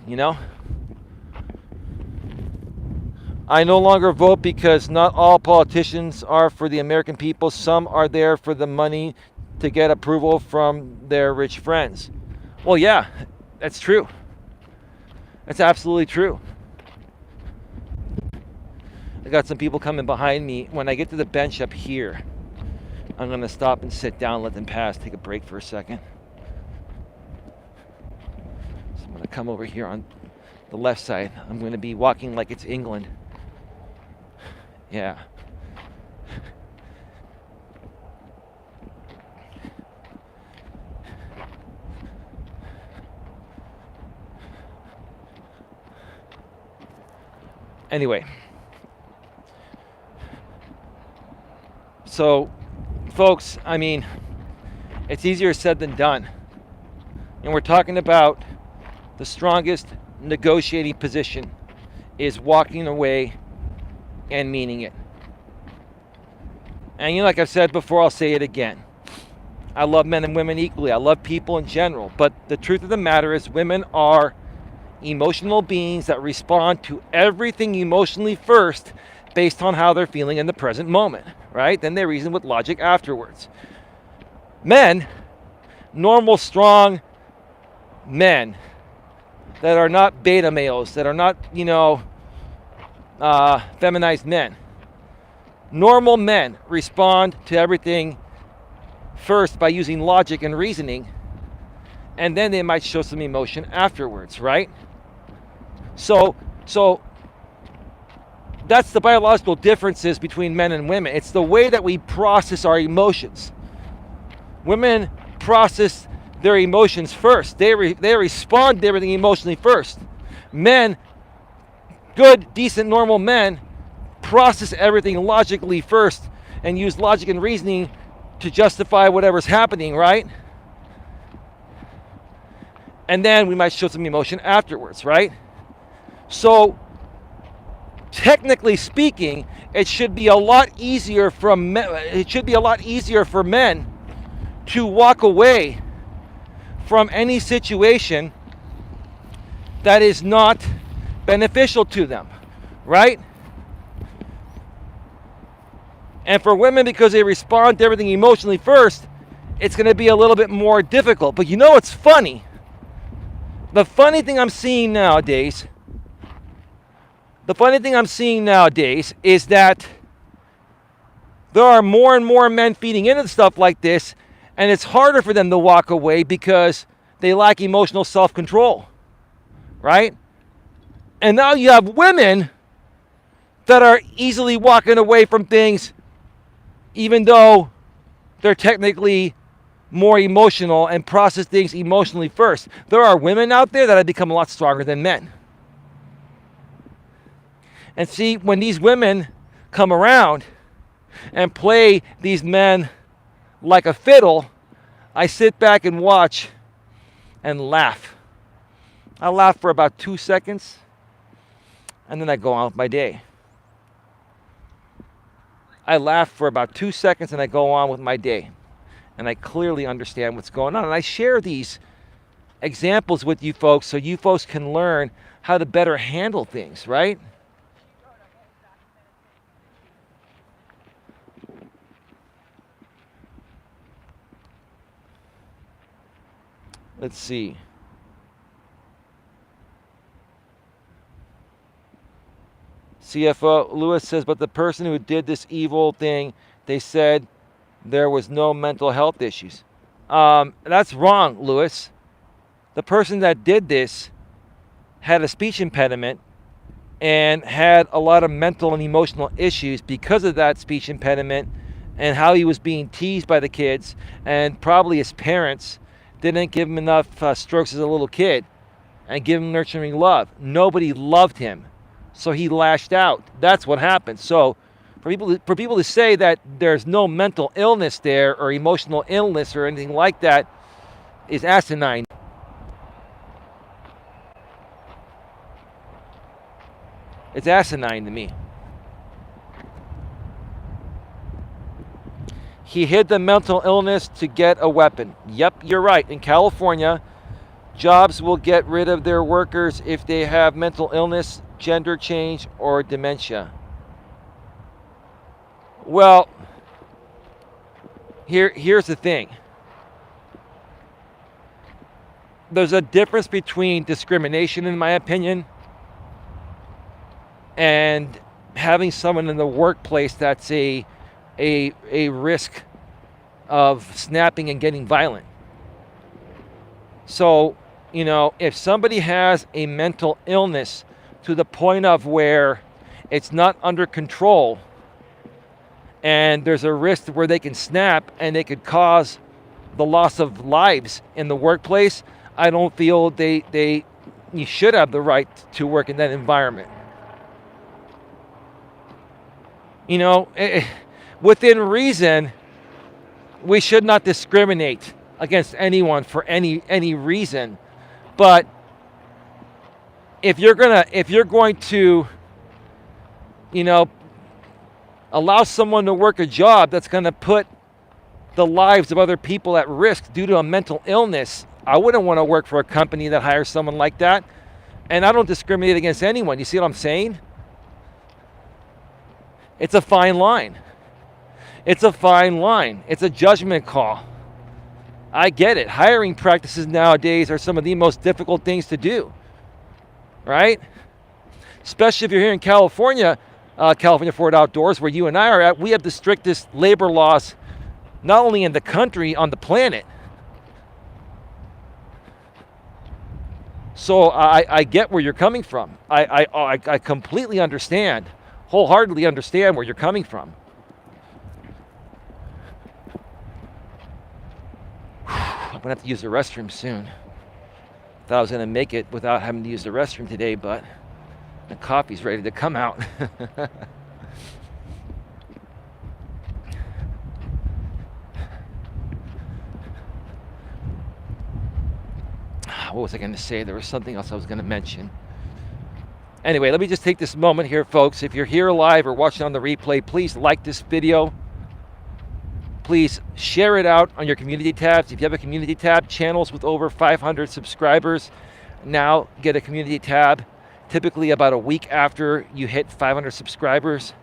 I no longer vote because not all politicians are for the American people. Some are there for the money to get approval from their rich friends. Well, yeah, that's true. That's absolutely true. I got some people coming behind me. When I get to the bench up here, I'm going to stop and sit down, let them pass, take a break for a second. So I'm going to come over here on the left side. I'm going to be walking like it's England. Yeah. Anyway. So, folks, it's easier said than done. And we're talking about the strongest negotiating position is walking away and meaning it. And like I've said before, I'll say it again. I love men and women equally. I love people in general. But the truth of the matter is women are emotional beings that respond to everything emotionally first based on how they're feeling in the present moment, right? Then they reason with logic afterwards. Men, normal, strong men that are not beta males, that are not, feminized men. Normal men respond to everything first by using logic and reasoning, and then they might show some emotion afterwards, right? So that's the biological differences between men and women. It's the way that we process our emotions. Women process their emotions first. They respond to everything emotionally first. Men, good, decent, normal men, process everything logically first and use logic and reasoning to justify whatever's happening, right? And then we might show some emotion afterwards, right? So, technically speaking, it should be a lot easier for men to walk away from any situation that is not beneficial to them, right? And for women, because they respond to everything emotionally first, it's going to be a little bit more difficult. But it's funny. The funny thing I'm seeing nowadays is that there are more and more men feeding into stuff like this, and it's harder for them to walk away because they lack emotional self-control, right? And now you have women that are easily walking away from things even though they're technically more emotional and process things emotionally first. There are women out there that have become a lot stronger than men. And see, when these women come around and play these men like a fiddle, I sit back and watch and laugh. I laugh for about 2 seconds, and then I go on with my day. I laugh for about 2 seconds, and I go on with my day. And I clearly understand what's going on. And I share these examples with you folks so you folks can learn how to better handle things, right? Let's see. CFO Lewis says, but the person who did this evil thing, they said there was no mental health issues. That's wrong, Lewis. The person that did this had a speech impediment and had a lot of mental and emotional issues because of that speech impediment and how he was being teased by the kids, and probably his parents didn't give him enough strokes as a little kid and give him nurturing love. Nobody loved him, so he lashed out. That's what happened. So for people to say that there's no mental illness there or emotional illness or anything like that is asinine. It's asinine to me. He hid the mental illness to get a weapon. Yep, you're right. In California, jobs will get rid of their workers if they have mental illness, gender change, or dementia. Well, here's the thing. There's a difference between discrimination, in my opinion, and having someone in the workplace that's a risk of snapping and getting violent. So, if somebody has a mental illness to the point of where it's not under control and there's a risk where they can snap and they could cause the loss of lives in the workplace, I don't feel you should have the right to work in that environment. Within reason, we should not discriminate against anyone for any reason. But if you're going to allow someone to work a job that's going to put the lives of other people at risk due to a mental illness, I wouldn't want to work for a company that hires someone like that. And I don't discriminate against anyone. You see what I'm saying? It's a fine line. It's a fine line. It's a judgment call. I get it. Hiring practices nowadays are some of the most difficult things to do, right? Especially if you're here in California, California Forward Outdoors, where you and I are at. We have the strictest labor laws, not only in the country, on the planet. So I get where you're coming from. I completely understand, wholeheartedly understand where you're coming from. I'm gonna have to use the restroom soon. Thought I was gonna make it without having to use the restroom today, but the coffee's ready to come out. What was I gonna say? There was something else I was gonna mention. Anyway, let me just take this moment here, folks. If you're here live or watching on the replay, please like this video. Please share it out on your community tabs. If you have a community tab, channels with over 500 subscribers now get a community tab, typically about a week after you hit 500 subscribers.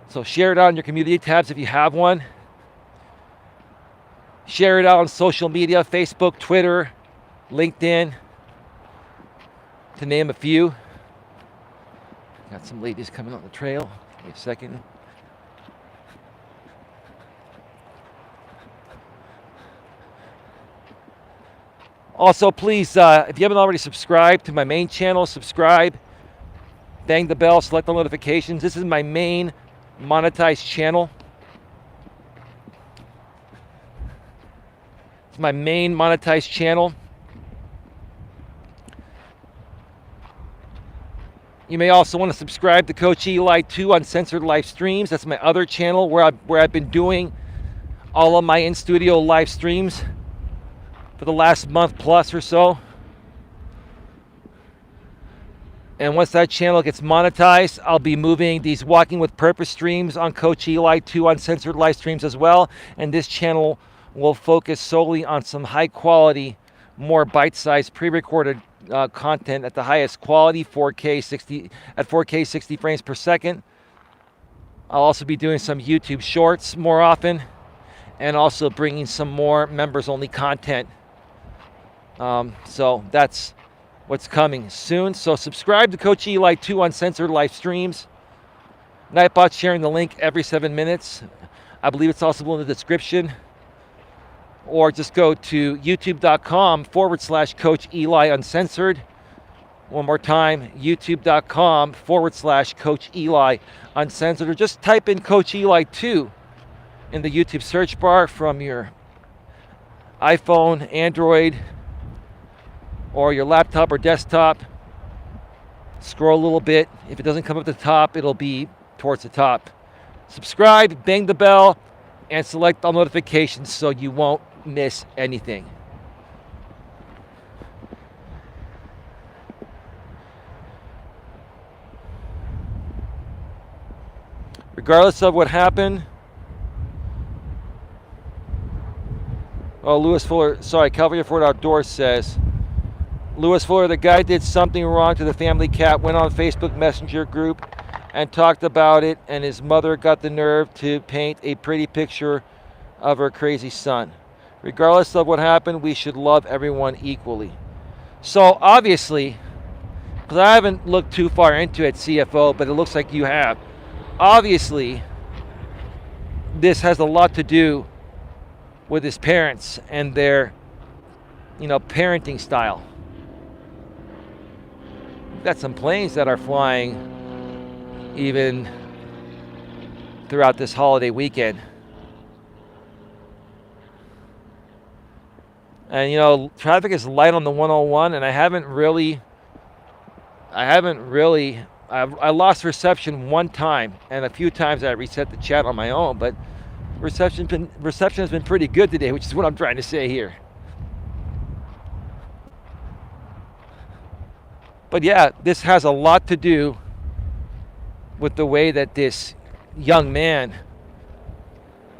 So share it out on your community tabs if you have one. Share it out on social media, Facebook, Twitter, LinkedIn, to name a few. Got some ladies coming on the trail. Give me a second. Also, please, if you haven't already subscribed to my main channel, subscribe. Bang the bell, select the notifications. This is my main monetized channel. It's my main monetized channel. You may also want to subscribe to Coach Eli 2 Uncensored Live Streams. That's my other channel where I've been doing all of my in-studio live streams for the last month plus or so. And once that channel gets monetized, I'll be moving these Walking with Purpose streams on Coach Eli 2 Uncensored Live Streams as well. And this channel will focus solely on some high quality, more bite-sized, pre-recorded content at the highest quality, 4K 60 frames per second. I'll also be doing some YouTube shorts more often, and also bringing some more members-only content. So that's what's coming soon. So subscribe to Coach Eli 2 Uncensored Live Streams. Nightbot sharing the link every 7 minutes. I believe it's also in the description. Or just go to youtube.com/Coach Eli Uncensored. One more time, youtube.com/Coach Eli Uncensored. Or just type in Coach Eli 2 in the YouTube search bar from your iPhone, Android, or your laptop or desktop. Scroll a little bit. If it doesn't come up at the top, it'll be towards the top. Subscribe, bang the bell, and select all notifications so you won't miss anything. Regardless of what happened, Lewis Fuller, California Ford Outdoors says, Lewis Fuller, the guy did something wrong to the family cat, went on Facebook Messenger group and talked about it, and his mother got the nerve to paint a pretty picture of her crazy son. Regardless of what happened, we should love everyone equally. So obviously, because I haven't looked too far into it, CFO, but it looks like you have. Obviously, this has a lot to do with his parents and their, parenting style. We've got some planes that are flying even throughout this holiday weekend. And traffic is light on the 101, and I lost reception one time, and a few times I reset the chat on my own, but reception has been pretty good today, which is what I'm trying to say here. But yeah, this has a lot to do with the way that this young man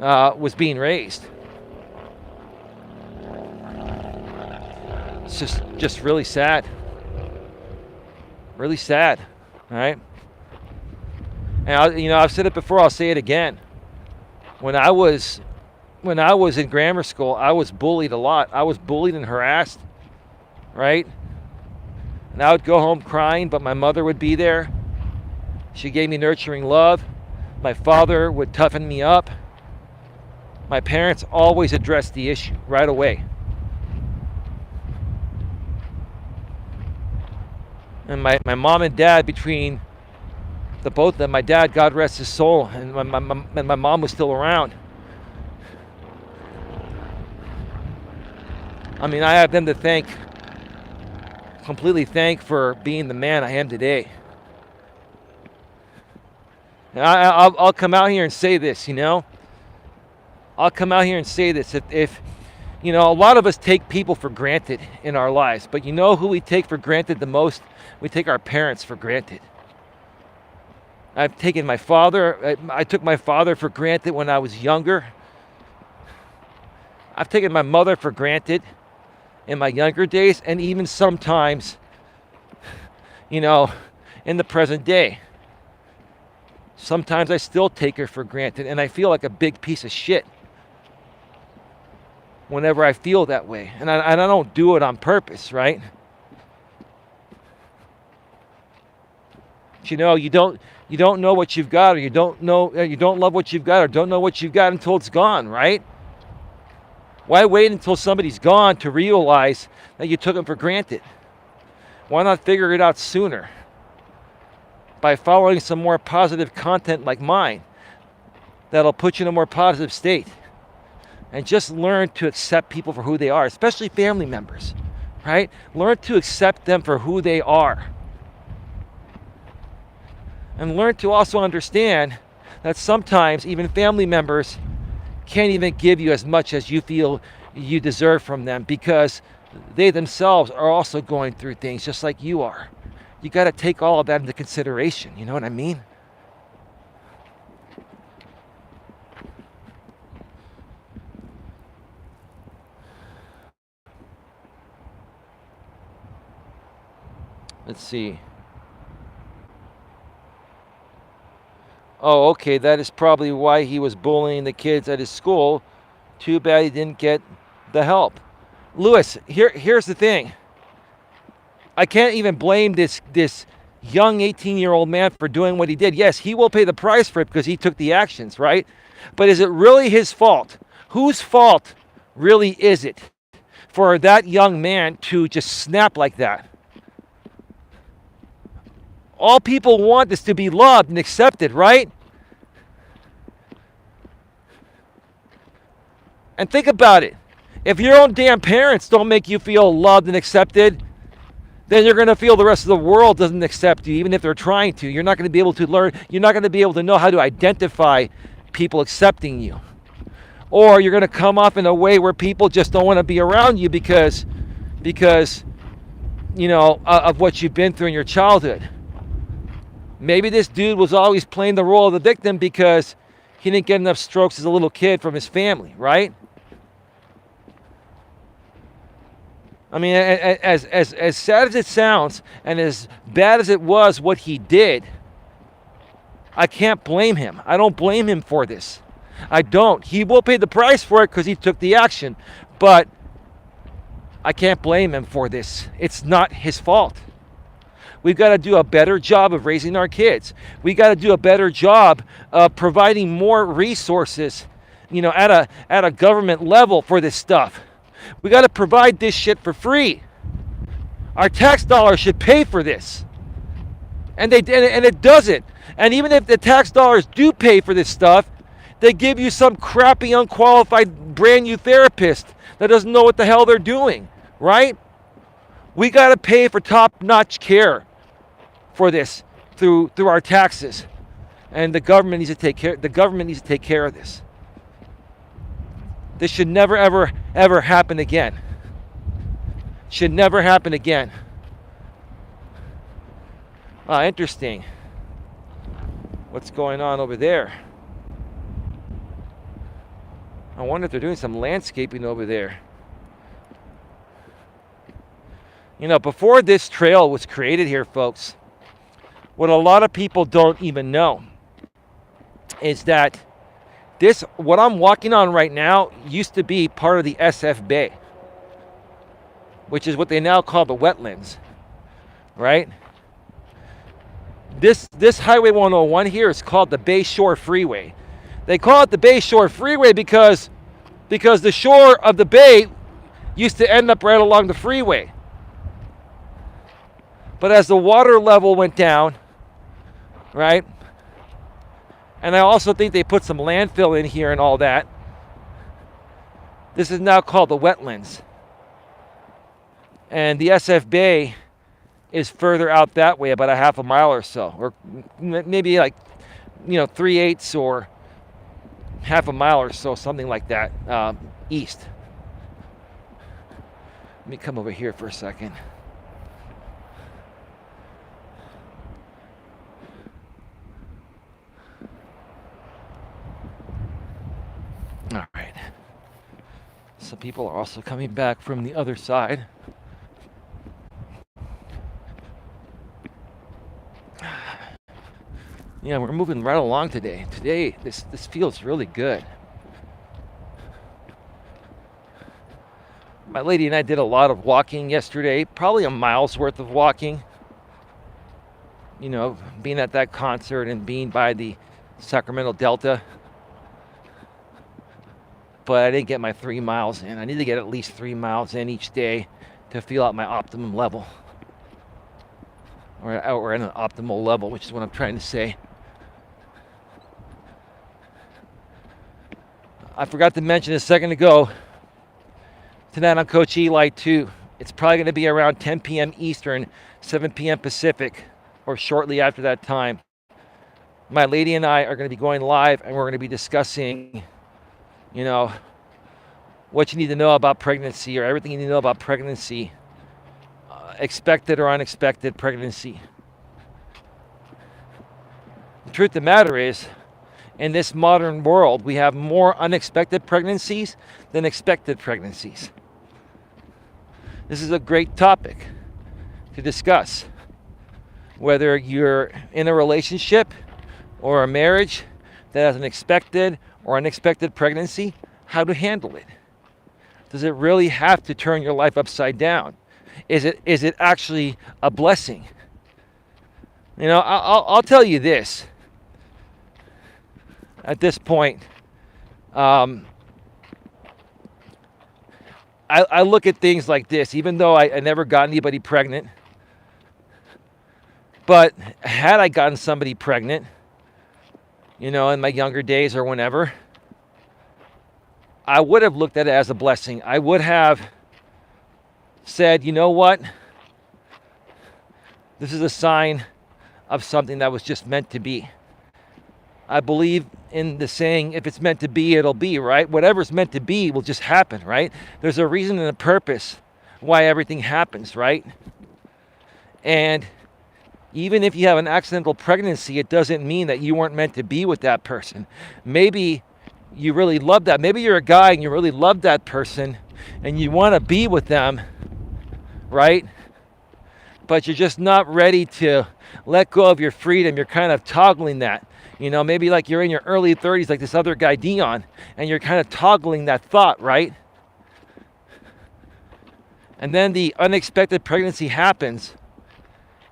was being raised. It's just really sad. Really sad, all right? And I've said it before, I'll say it again. When I was in grammar school, I was bullied a lot. I was bullied and harassed, right? And I would go home crying, but my mother would be there. She gave me nurturing love. My father would toughen me up. My parents always addressed the issue right away. And my mom and dad, between the both of them, my dad, God rest his soul, and my mom was still around. I mean, I have them to completely thank for being the man I am today. And I'll come out here and say this, I'll come out here and say this. If a lot of us take people for granted in our lives, but who we take for granted the most? We take our parents for granted. I've taken my father. I took my father for granted when I was younger. I've taken my mother for granted in my younger days, and even sometimes, in the present day. Sometimes I still take her for granted, and I feel like a big piece of shit whenever I feel that way. And I don't do it on purpose, right? You don't know what you've got, or you don't love what you've got, or don't know what you've got until it's gone, right? Why wait until somebody's gone to realize that you took them for granted? Why not figure it out sooner by following some more positive content like mine that'll put you in a more positive state? And just learn to accept people for who they are, especially family members, right? Learn to accept them for who they are. And learn to also understand that sometimes even family members can't even give you as much as you feel you deserve from them, because they themselves are also going through things just like you are. You got to take all of that into consideration. You know what I mean? Let's see. Oh, okay, that is probably why he was bullying the kids at his school. Too bad he didn't get the help. Lewis, here's the thing. I can't even blame this young 18-year-old man for doing what he did. Yes, he will pay the price for it because he took the actions, right? But is it really his fault? Whose fault really is it for that young man to just snap like that? All people want is to be loved and accepted, right? And think about it. If your own damn parents don't make you feel loved and accepted, then you're going to feel the rest of the world doesn't accept you, even if they're trying to. You're not going to be able to learn. You're not going to be able to know how to identify people accepting you. Or you're going to come off in a way where people just don't want to be around you because you know, of what you've been through in your childhood. Maybe this dude was always playing the role of the victim because he didn't get enough strokes as a little kid from his family, right? I mean, as sad as it sounds and as bad as it was what he did, I can't blame him. I don't blame him for this. I don't. He will pay the price for it because he took the action. But I can't blame him for this. It's not his fault. We've got to do a better job of raising our kids. We got to do a better job of providing more resources, you know, at a government level for this stuff. We got to provide this shit for free. Our tax dollars should pay for this, and it doesn't. And even if the tax dollars do pay for this stuff, they give you some crappy, unqualified, brand new therapist that doesn't know what the hell they're doing, right? We got to pay for top-notch care for this through our taxes, and the government needs to take care. The government needs to take care of this. This should never, ever, ever happen again. Should never happen again. Ah, interesting. What's going on over there? I wonder if they're doing some landscaping over there. You know, before this trail was created here, folks, what a lot of people don't even know is that what I'm walking on right now used to be part of the SF Bay, which is what they now call the wetlands, right? This Highway 101 here is called the Bay Shore Freeway. They call it the Bay Shore Freeway because the shore of the bay used to end up right along the freeway. But as the water level went down, right? And I also think they put some landfill in here and all that. This is now called the wetlands. And the SF Bay is further out that way, about a half a mile or so. Or maybe like, 3/8 or half a mile or so, something like that, east. Let me come over here for a second. All right. Some people are also coming back from the other side. Yeah, we're moving right along today. Today, this feels really good. My lady and I did a lot of walking yesterday, probably a mile's worth of walking. Being at that concert and being by the Sacramento Delta. But I didn't get my 3 miles in. I need to get at least 3 miles in each day to feel at my optimum level. Or at an optimal level, which is what I'm trying to say. I forgot to mention a second ago, tonight on Coach Eli 2, it's probably going to be around 10 p.m. Eastern, 7 p.m. Pacific, or shortly after that time. my lady and I are going to be going live, and we're going to be discussing, you know, what you need to know about pregnancy, or everything you need to know about pregnancy, expected or unexpected pregnancy. The truth of the matter is, in this modern world, we have more unexpected pregnancies than expected pregnancies. This is a great topic to discuss. Whether you're in a relationship or a marriage that has an expected or unexpected pregnancy, how to handle it. Does it really have to turn your life upside down? Is it actually a blessing? You know, I'll tell you this. At this point, I look at things like this, even though I never got anybody pregnant. But had I gotten somebody pregnant, you know, in my younger days or whenever, I would have looked at it as a blessing. I would have said, you know what? This is a sign of something that was just meant to be. I believe in the saying, if it's meant to be, it'll be, right? Whatever's meant to be will just happen, right? There's a reason and a purpose why everything happens, right? And even if you have an accidental pregnancy, it doesn't mean that you weren't meant to be with that person. Maybe you really love that. Maybe you're a guy and you really love that person and you want to be with them, right? But you're just not ready to let go of your freedom. You're kind of toggling that. You know, maybe like you're in your early 30s like this other guy, Dion, and you're kind of toggling that thought, right? And then the unexpected pregnancy happens,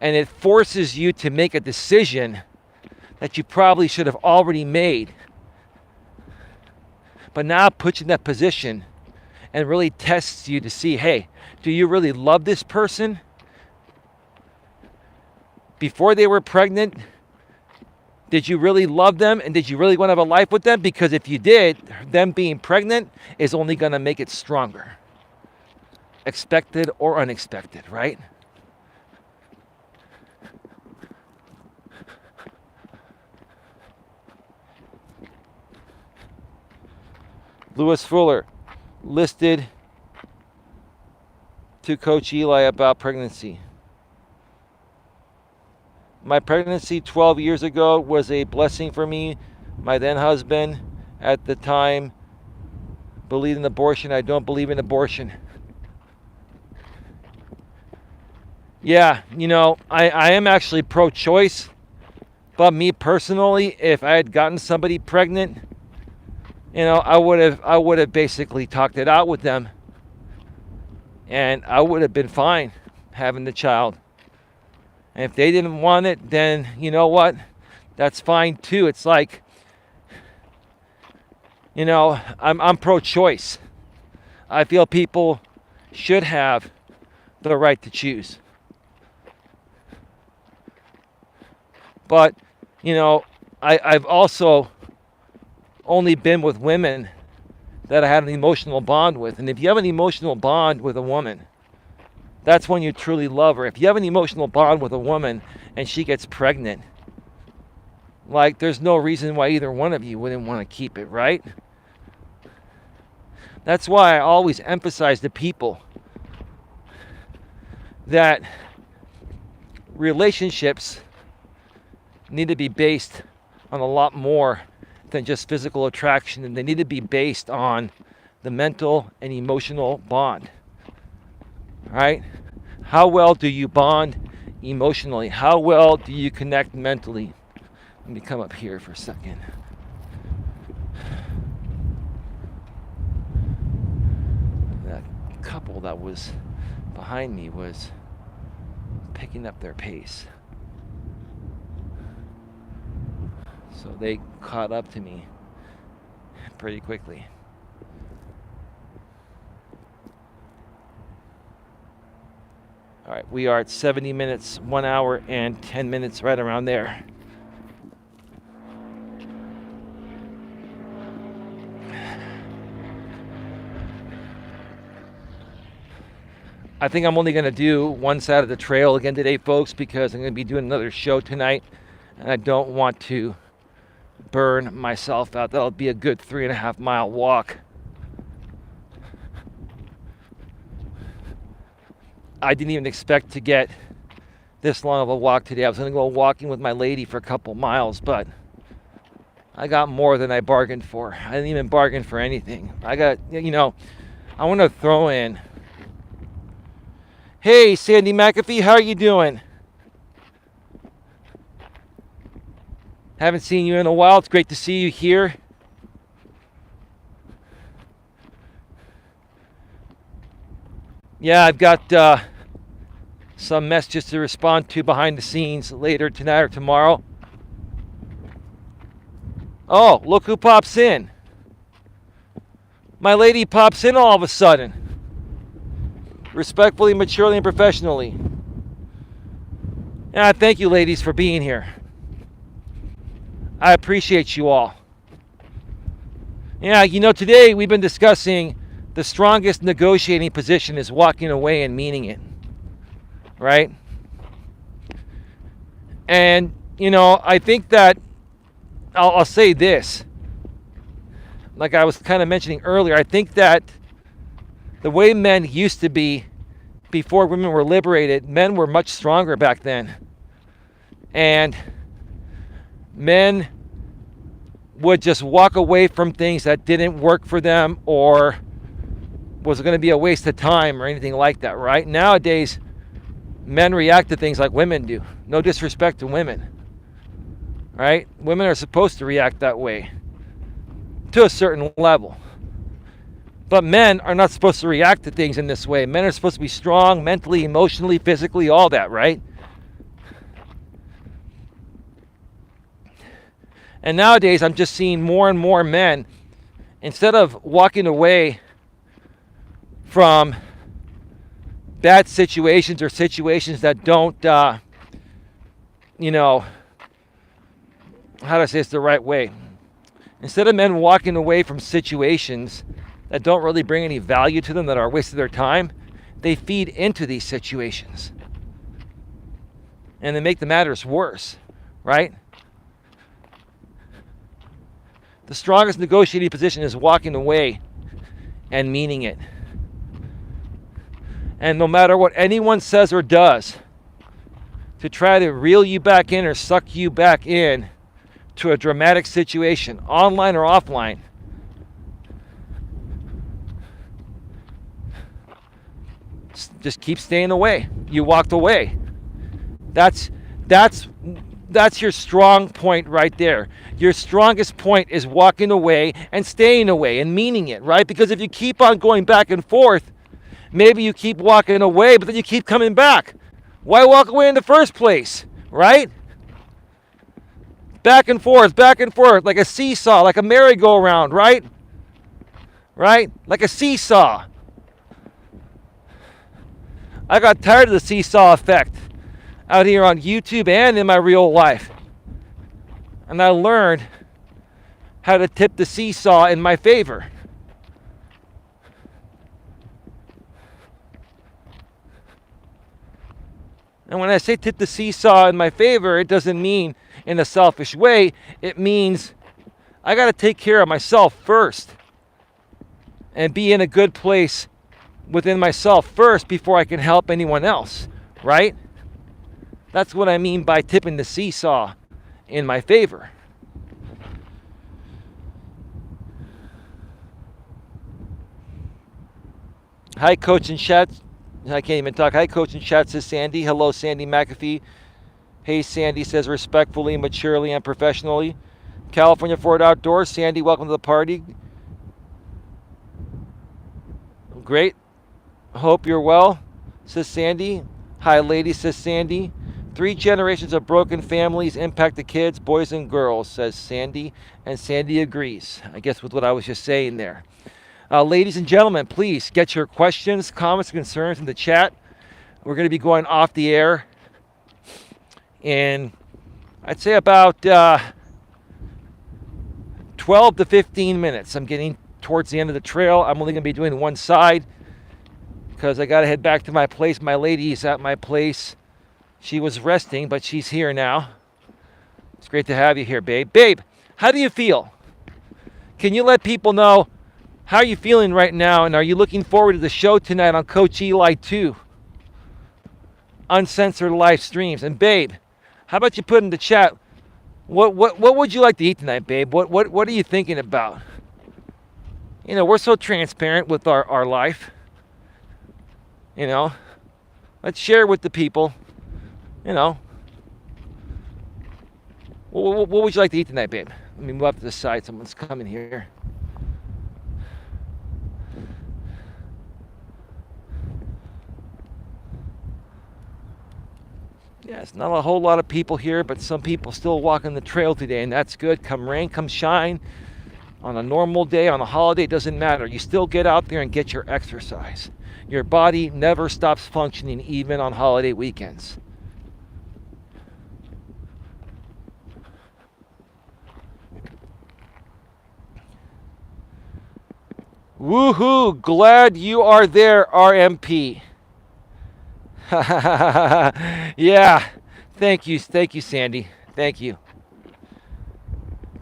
and it forces you to make a decision that you probably should have already made. But now it puts you in that position and really tests you to see, hey, do you really love this person? Before they were pregnant, did you really love them, and did you really want to have a life with them? Because if you did, them being pregnant is only going to make it stronger. Expected or unexpected, right? Lewis Fuller listed to Coach Eli about pregnancy. My pregnancy 12 years ago was a blessing for me. My then husband at the time believed in abortion. I don't believe in abortion. Yeah, you know, I am actually pro-choice. But me personally, if I had gotten somebody pregnant, you know, I would have basically talked it out with them. And I would have been fine having the child. And if they didn't want it, then you know what? That's fine too. It's like, you know, I'm pro-choice. I feel people should have the right to choose. But, you know, I've also only been with women that I had an emotional bond with. And if you have an emotional bond with a woman, that's when you truly love her. If you have an emotional bond with a woman and she gets pregnant, like there's no reason why either one of you wouldn't want to keep it, right? That's why I always emphasize to people that relationships need to be based on a lot more than just physical attraction, and they need to be based on the mental and emotional bond. Right? How well do you bond emotionally? How well do you connect mentally? Let me come up here for a second. That couple that was behind me was picking up their pace. So they caught up to me pretty quickly. All right, we are at 70 minutes, 1 hour and 10 minutes, right around there. I think I'm only going to do one side of the trail again today, folks, because I'm going to be doing another show tonight, and I don't want to burn myself out. That'll be a good 3.5-mile walk. I didn't even expect to get this long of a walk today. I was going to go walking with my lady for a couple miles, but I got more than I bargained for. I didn't even bargain for anything. I want to throw in, hey, Sandy McAfee, how are you doing? Haven't seen you in a while. It's great to see you here. Yeah, I've got some messages to respond to behind the scenes later tonight or tomorrow. Oh, look who pops in. My lady pops in all of a sudden. Respectfully, maturely, and professionally. And I thank you, ladies, for being here. I appreciate you all. Yeah, today we've been discussing the strongest negotiating position is walking away and meaning it. Right? And, I think that I'll say this. Like I was kind of mentioning earlier, I think that the way men used to be before women were liberated, men were much stronger back then. And men would just walk away from things that didn't work for them or was going to be a waste of time or anything like that, right? Nowadays, men react to things like women do. No disrespect to women, right? Women are supposed to react that way to a certain level. But men are not supposed to react to things in this way. Men are supposed to be strong mentally, emotionally, physically, all that, right? And nowadays, I'm just seeing more and more men, instead of walking away from bad situations or situations that don't, how do I say this the right way? Instead of men walking away from situations that don't really bring any value to them, that are a waste of their time, they feed into these situations. And they make the matters worse, right? The strongest negotiating position is walking away and meaning it. And no matter what anyone says or does to try to reel you back in or suck you back in to a dramatic situation, online or offline, just keep staying away. You walked away. That's your strong point right there. Your strongest point is walking away and staying away and meaning it, right? Because if you keep on going back and forth, maybe you keep walking away, but then you keep coming back. Why walk away in the first place, right? Back and forth, like a seesaw, like a merry-go-round, right? Right? Like a seesaw. I got tired of the seesaw effect out here on YouTube and in my real life. And I learned how to tip the seesaw in my favor. And when I say tip the seesaw in my favor, it doesn't mean in a selfish way. It means I got to take care of myself first and be in a good place within myself first before I can help anyone else, right? That's what I mean by tipping the seesaw in my favor. Hi, Coach in chat. I can't even talk. Hi, Coach in chat, says Sandy. Hello, Sandy McAfee. Hey, Sandy says respectfully, maturely, and professionally. California Ford Outdoors. Sandy, welcome to the party. Great. Hope you're well, says Sandy. Hi, ladies, says Sandy. 3 generations of broken families impact the kids, boys and girls, says Sandy. And Sandy agrees, I guess, with what I was just saying there. Ladies and gentlemen, please get your questions, comments, and concerns in the chat. We're going to be going off the air in, I'd say, about 12 to 15 minutes. I'm getting towards the end of the trail. I'm only going to be doing one side because I got to head back to my place. My lady's at my place. She was resting, but she's here now. It's great to have you here, babe. Babe, How do you feel? Can you let people know how are you feeling right now, and are you looking forward to the show tonight on Coach Eli 2? Uncensored live streams. And babe, how about you put in the chat, what would you like to eat tonight, babe? What are you thinking about? You know, we're so transparent with our life. You know, let's share with the people. You know, what would you like to eat tonight, babe? Let me move up to the side. Someone's coming here. Yeah, it's not a whole lot of people here, but some people still walking the trail today, and that's good. Come rain, come shine. On a normal day, on a holiday, it doesn't matter. You still get out there and get your exercise. Your body never stops functioning, even on holiday weekends. Woohoo! Glad you are there, RMP. Yeah, thank you, Sandy. Thank you.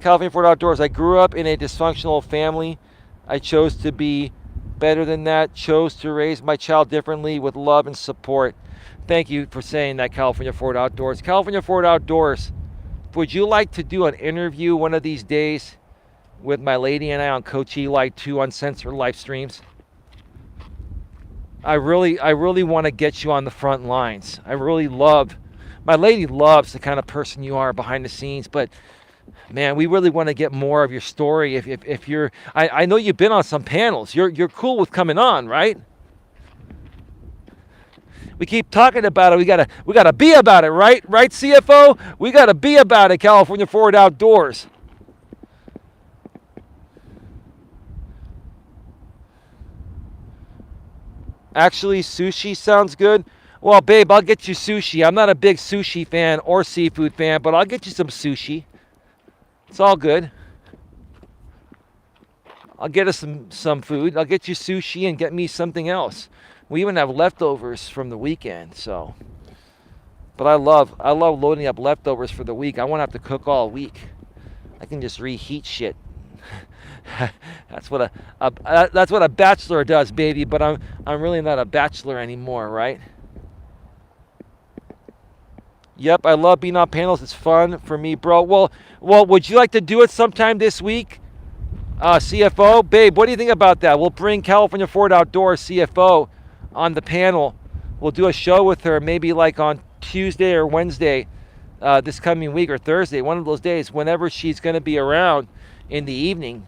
California Fort Outdoors. I grew up in a dysfunctional family. I chose to be better than that. Chose to raise my child differently with love and support. Thank you for saying that, California Fort Outdoors. California Fort Outdoors. Would you like to do an interview one of these days with my lady and I on Coach Eli 2 Uncensored live streams? I really want to get you on the front lines. My lady loves the kind of person you are behind the scenes, but man, we really want to get more of your story. If you're, I know you've been on some panels. You're cool with coming on, right? We keep talking about it. We gotta be about it, right? Right, CFO? We gotta be about it, California Fort Outdoors. Actually, sushi sounds good. Well, babe, I'll get you sushi. I'm not a big sushi fan or seafood fan, but I'll get you some sushi. It's all good. I'll get us some food. I'll get you sushi and get me something else. We even have leftovers from the weekend, so. But I love loading up leftovers for the week. I won't have to cook all week. I can just reheat shit. That's what a bachelor does, baby. But I'm really not a bachelor anymore, right? Yep, I love being on panels. It's fun for me, bro. Well, would you like to do it sometime this week, CFO? Babe, what do you think about that? We'll bring California Fort Outdoors CFO on the panel. We'll do a show with her, maybe like on Tuesday or Wednesday this coming week, or Thursday, one of those days, whenever she's going to be around in the evening.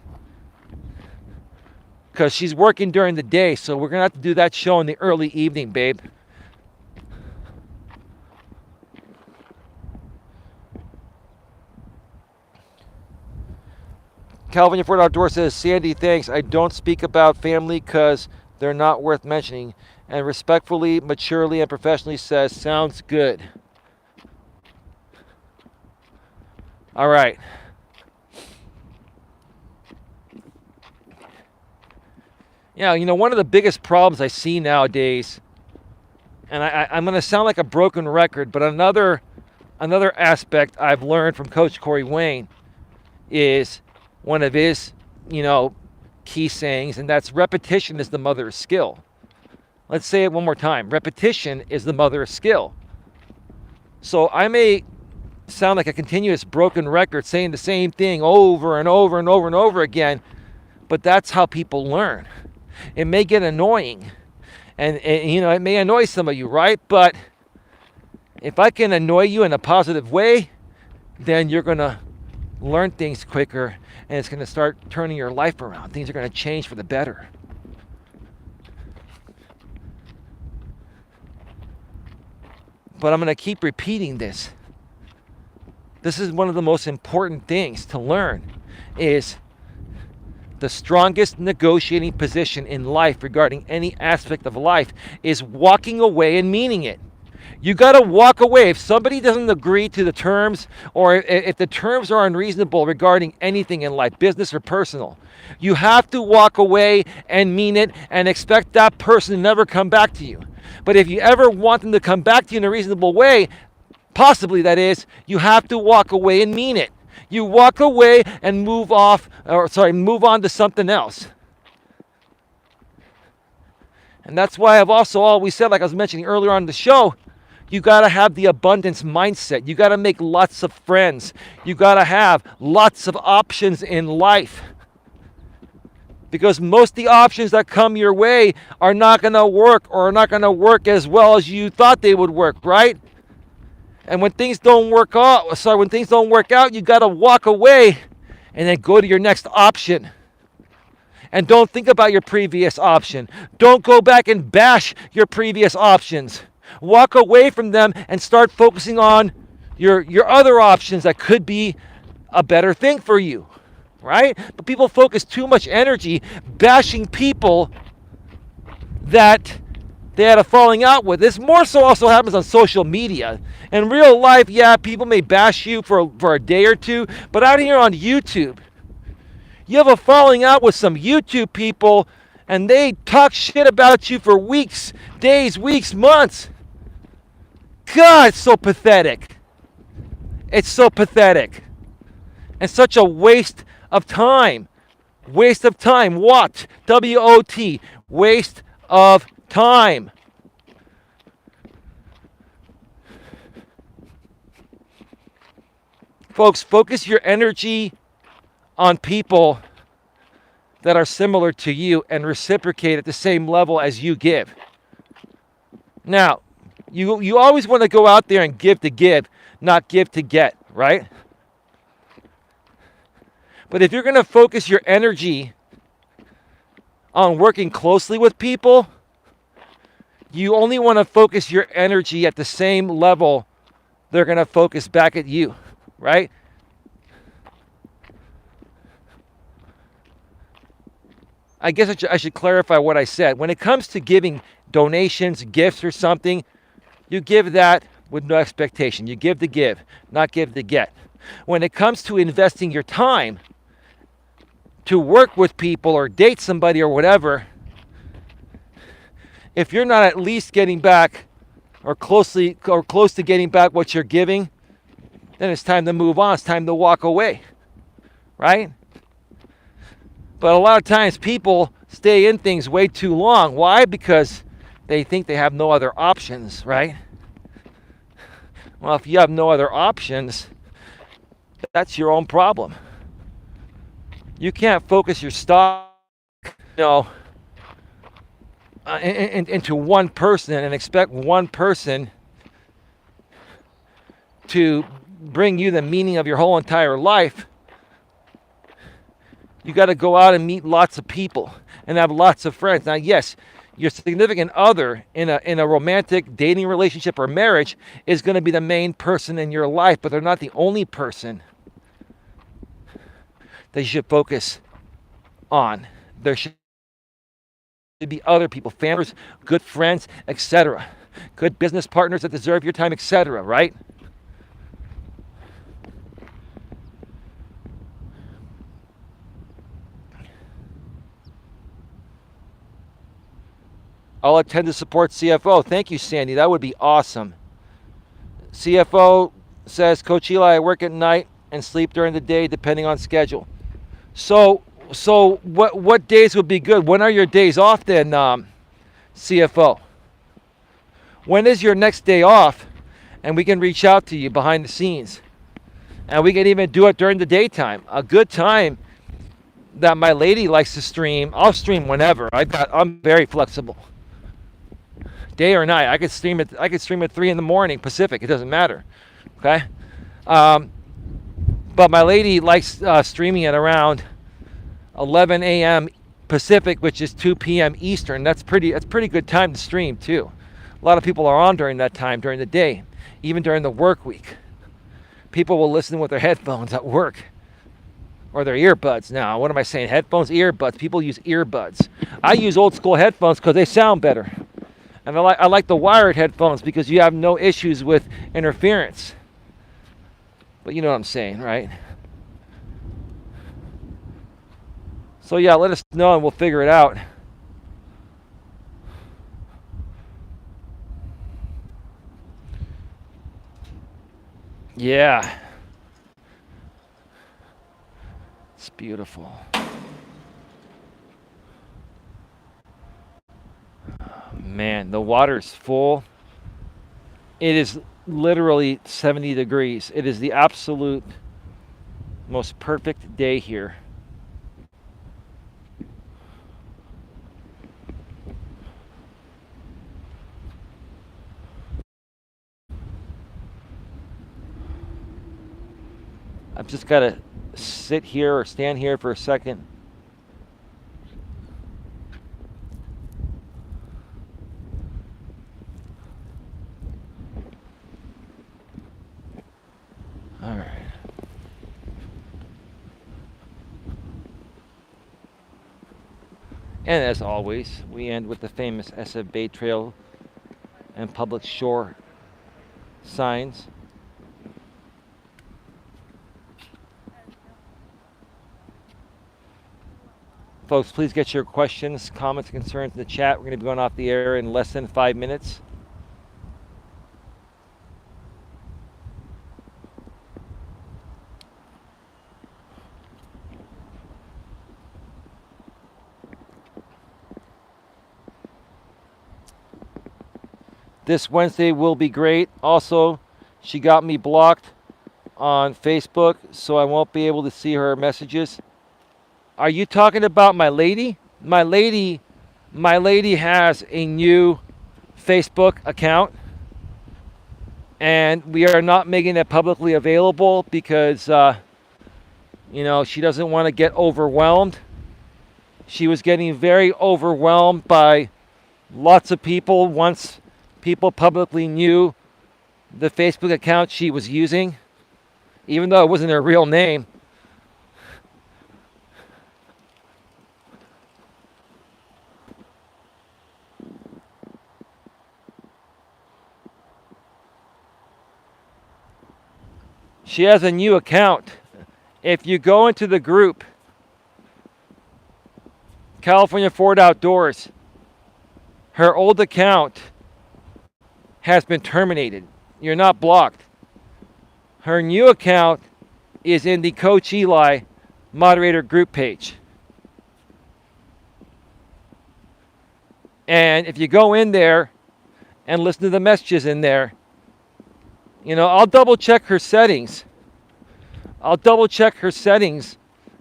Because she's working during the day, so we're going to have to do that show in the early evening, babe. California Fort Outdoors says, Sandy, thanks. I don't speak about family because they're not worth mentioning. And respectfully, maturely, and professionally says, sounds good. All right. Yeah, you know, one of the biggest problems I see nowadays, and I'm going to sound like a broken record, but another aspect I've learned from Coach Corey Wayne is one of his, key sayings, and that's repetition is the mother of skill. Let's say it one more time. Repetition is the mother of skill. So I may sound like a continuous broken record saying the same thing over and over and over and over again, but that's how people learn. It may get annoying, and it may annoy some of you, right? But if I can annoy you in a positive way, then you're going to learn things quicker, and it's going to start turning your life around. Things are going to change for the better. But I'm going to keep repeating this. This is one of the most important things to learn, is the strongest negotiating position in life regarding any aspect of life is walking away and meaning it. You got to walk away. If somebody doesn't agree to the terms, or if the terms are unreasonable regarding anything in life, business or personal, you have to walk away and mean it and expect that person to never come back to you. But if you ever want them to come back to you in a reasonable way, possibly that is, you have to walk away and mean it. You walk away and move on to something else. And that's why I've also always said, like I was mentioning earlier on the show, you got to have the abundance mindset. You got to make lots of friends. You got to have lots of options in life. Because most of the options that come your way are not going to work, or are not going to work as well as you thought they would work, right? And when things don't work out, you got to walk away and then go to your next option. And don't think about your previous option. Don't go back and bash your previous options. Walk away from them and start focusing on your other options that could be a better thing for you, right? But people focus too much energy bashing people that they had a falling out with. This more so also happens on social media. In real life, yeah, people may bash you for a day or two, but out here on YouTube, you have a falling out with some YouTube people, and they talk shit about you for weeks, days, weeks, months. God, it's so pathetic. It's so pathetic. And such a waste of time. Waste of time. What? W-O-T. Waste of time. Folks, focus your energy on people that are similar to you and reciprocate at the same level as you give. Now, you always want to go out there and give to give, not give to get, right? But if you're going to focus your energy on working closely with people, you only want to focus your energy at the same level they're going to focus back at you, right? I guess I should clarify what I said. When it comes to giving donations, gifts, or something, you give that with no expectation. You give to give, not give to get. When it comes to investing your time to work with people or date somebody or whatever, if you're not at least getting back or close to getting back what you're giving, then it's time to move on. It's time to walk away, right? But a lot of times people stay in things way too long. Why? Because they think they have no other options, right? Well, if you have no other options, that's your own problem. You can't focus your stock, into one person and expect one person to bring you the meaning of your whole entire life. You got to go out and meet lots of people and have lots of friends. Now, yes, your significant other in a romantic dating relationship or marriage is going to be the main person in your life, but they're not the only person that you should focus on. There should be other people, families, good friends, etc. Good business partners that deserve your time, etc., right? I'll attend to support CFO. Thank you, Sandy. That would be awesome. CFO says, Coach Eli, I work at night and sleep during the day depending on schedule. So what days would be good? When are your days off then, CFO? When is your next day off? And we can reach out to you behind the scenes. And we can even do it during the daytime. A good time that my lady likes to stream, I'll stream whenever. I'm very flexible. Day or night, I could stream at 3 in the morning Pacific. It doesn't matter. Okay, but my lady likes streaming at around 11 a.m. Pacific, which is 2 p.m. Eastern. That's pretty good time to stream too. A lot of people are on during that time during the day, even during the work week. People will listen with their headphones at work or their earbuds. Now, what am I saying? Headphones, earbuds. People use earbuds. I use old school headphones because they sound better. And I like the wired headphones because you have no issues with interference. But you know what I'm saying, right? So yeah, let us know and we'll figure it out. Yeah. beautiful. Man, the water's full. It is literally 70 degrees. It is the absolute most perfect day here. I've just got to sit here or stand here for a second. All right. And as always, we end with the famous SF Bay Trail and public shore signs. Folks, please get your questions, comments, and concerns in the chat. We're going to be going off the air in less than 5 minutes. This Wednesday will be great. Also, she got me blocked on Facebook, so I won't be able to see her messages. Are you talking about my lady? My lady has a new Facebook account, and we are not making it publicly available because, she doesn't want to get overwhelmed. She was getting very overwhelmed by lots of people once people publicly knew the Facebook account she was using, even though it wasn't her real name. She has a new account. If you go into the group, California Ford Outdoors, her old account has been terminated. You're not blocked. Her new account is in the Coach Eli moderator group page. And if you go in there and listen to the messages in there, I'll double check her settings.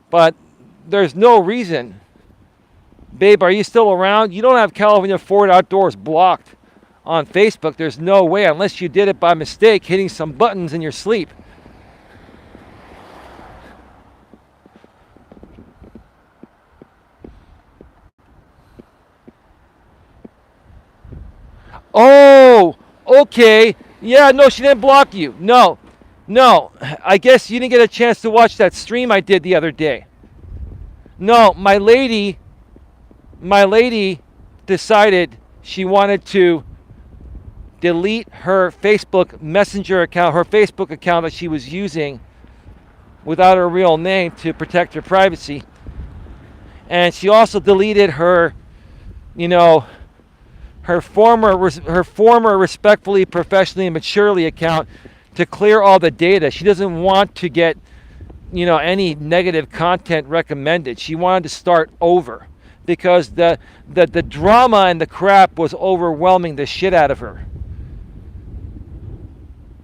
But there's no reason. Babe, are you still around? You don't have California Ford Outdoors blocked on Facebook. There's no way, unless you did it by mistake, hitting some buttons in your sleep. Oh, okay. Yeah, no, she didn't block you. No. I guess you didn't get a chance to watch that stream I did the other day. No, my lady decided she wanted to delete her Facebook Messenger account, her Facebook account that she was using without her real name to protect her privacy. And she also deleted her, her former respectfully, professionally, and maturely account to clear all the data. She doesn't want to get, any negative content recommended. She wanted to start over because the drama and the crap was overwhelming the shit out of her.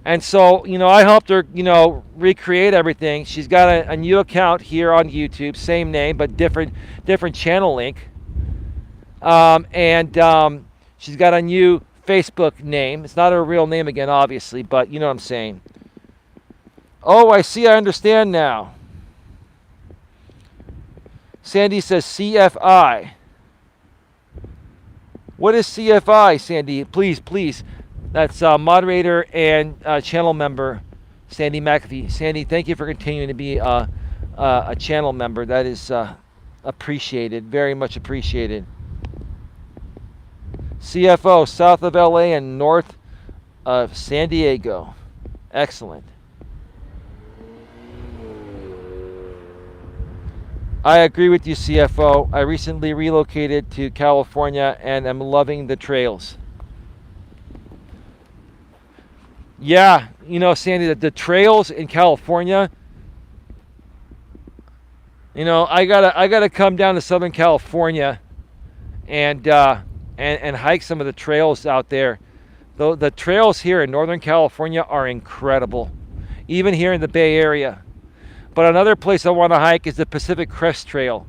And so, I helped her, recreate everything. She's got a new account here on YouTube, same name, but different channel link. She's got a new Facebook name. It's not her real name again, obviously, but you know what I'm saying. Oh, I see. I understand now. Sandy says CFI. What is CFI, Sandy? Please. That's moderator and channel member, Sandy McAfee. Sandy, thank you for continuing to be a channel member. That is appreciated, very much appreciated. CFO, south of LA and north of San Diego. Excellent. I agree with you, CFO. I recently relocated to California and am loving the trails. Yeah, Sandy, the trails in California I gotta come down to Southern California and hike some of the trails out there. The trails here in Northern California are incredible, even here in the Bay Area. But another place I want to hike is the Pacific Crest Trail,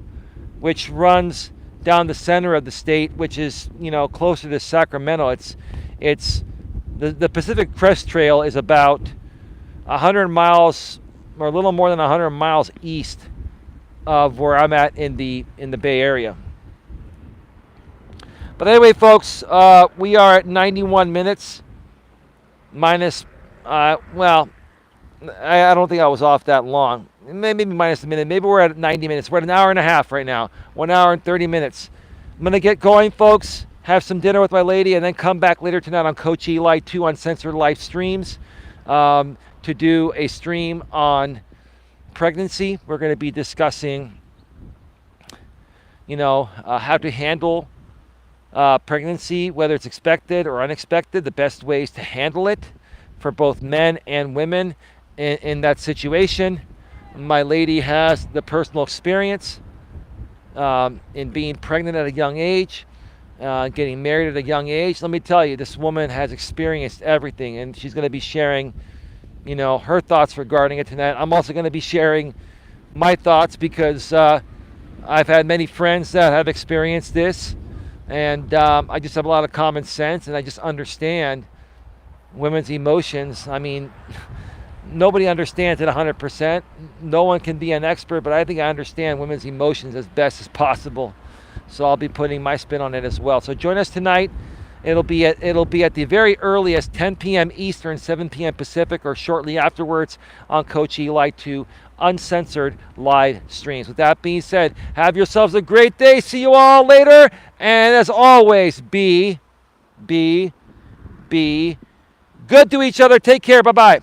which runs down the center of the state, which is closer to Sacramento. It's the Pacific Crest Trail is about 100 miles or a little more than 100 miles east of where I'm at in the Bay Area. But anyway, folks, we are at 91 minutes minus. Well, I don't think I was off that long. Maybe minus a minute. Maybe we're at 90 minutes. We're at an hour and a half right now. 1 hour and 30 minutes. I'm going to get going, folks. Have some dinner with my lady, and then come back later tonight on Coach Eli 2 Uncensored Live Streams to do a stream on pregnancy. We're going to be discussing, how to handle pregnancy, whether it's expected or unexpected, the best ways to handle it for both men and women in that situation. My lady has the personal experience in being pregnant at a young age, getting married at a young age. Let me tell you, this woman has experienced everything, and she's going to be sharing, her thoughts regarding it tonight. I'm also going to be sharing my thoughts because I've had many friends that have experienced this, and I just have a lot of common sense, and I just understand women's emotions. I mean, nobody understands it 100%. No one can be an expert, but I think I understand women's emotions as best as possible. So I'll be putting my spin on it as well. So join us tonight. It'll be at the very earliest 10 p.m. Eastern, 7 p.m. Pacific, or shortly afterwards on Coach Eli 2 Uncensored Live Streams. With that being said, have yourselves a great day. See you all later. And as always, be good to each other. Take care. Bye-bye.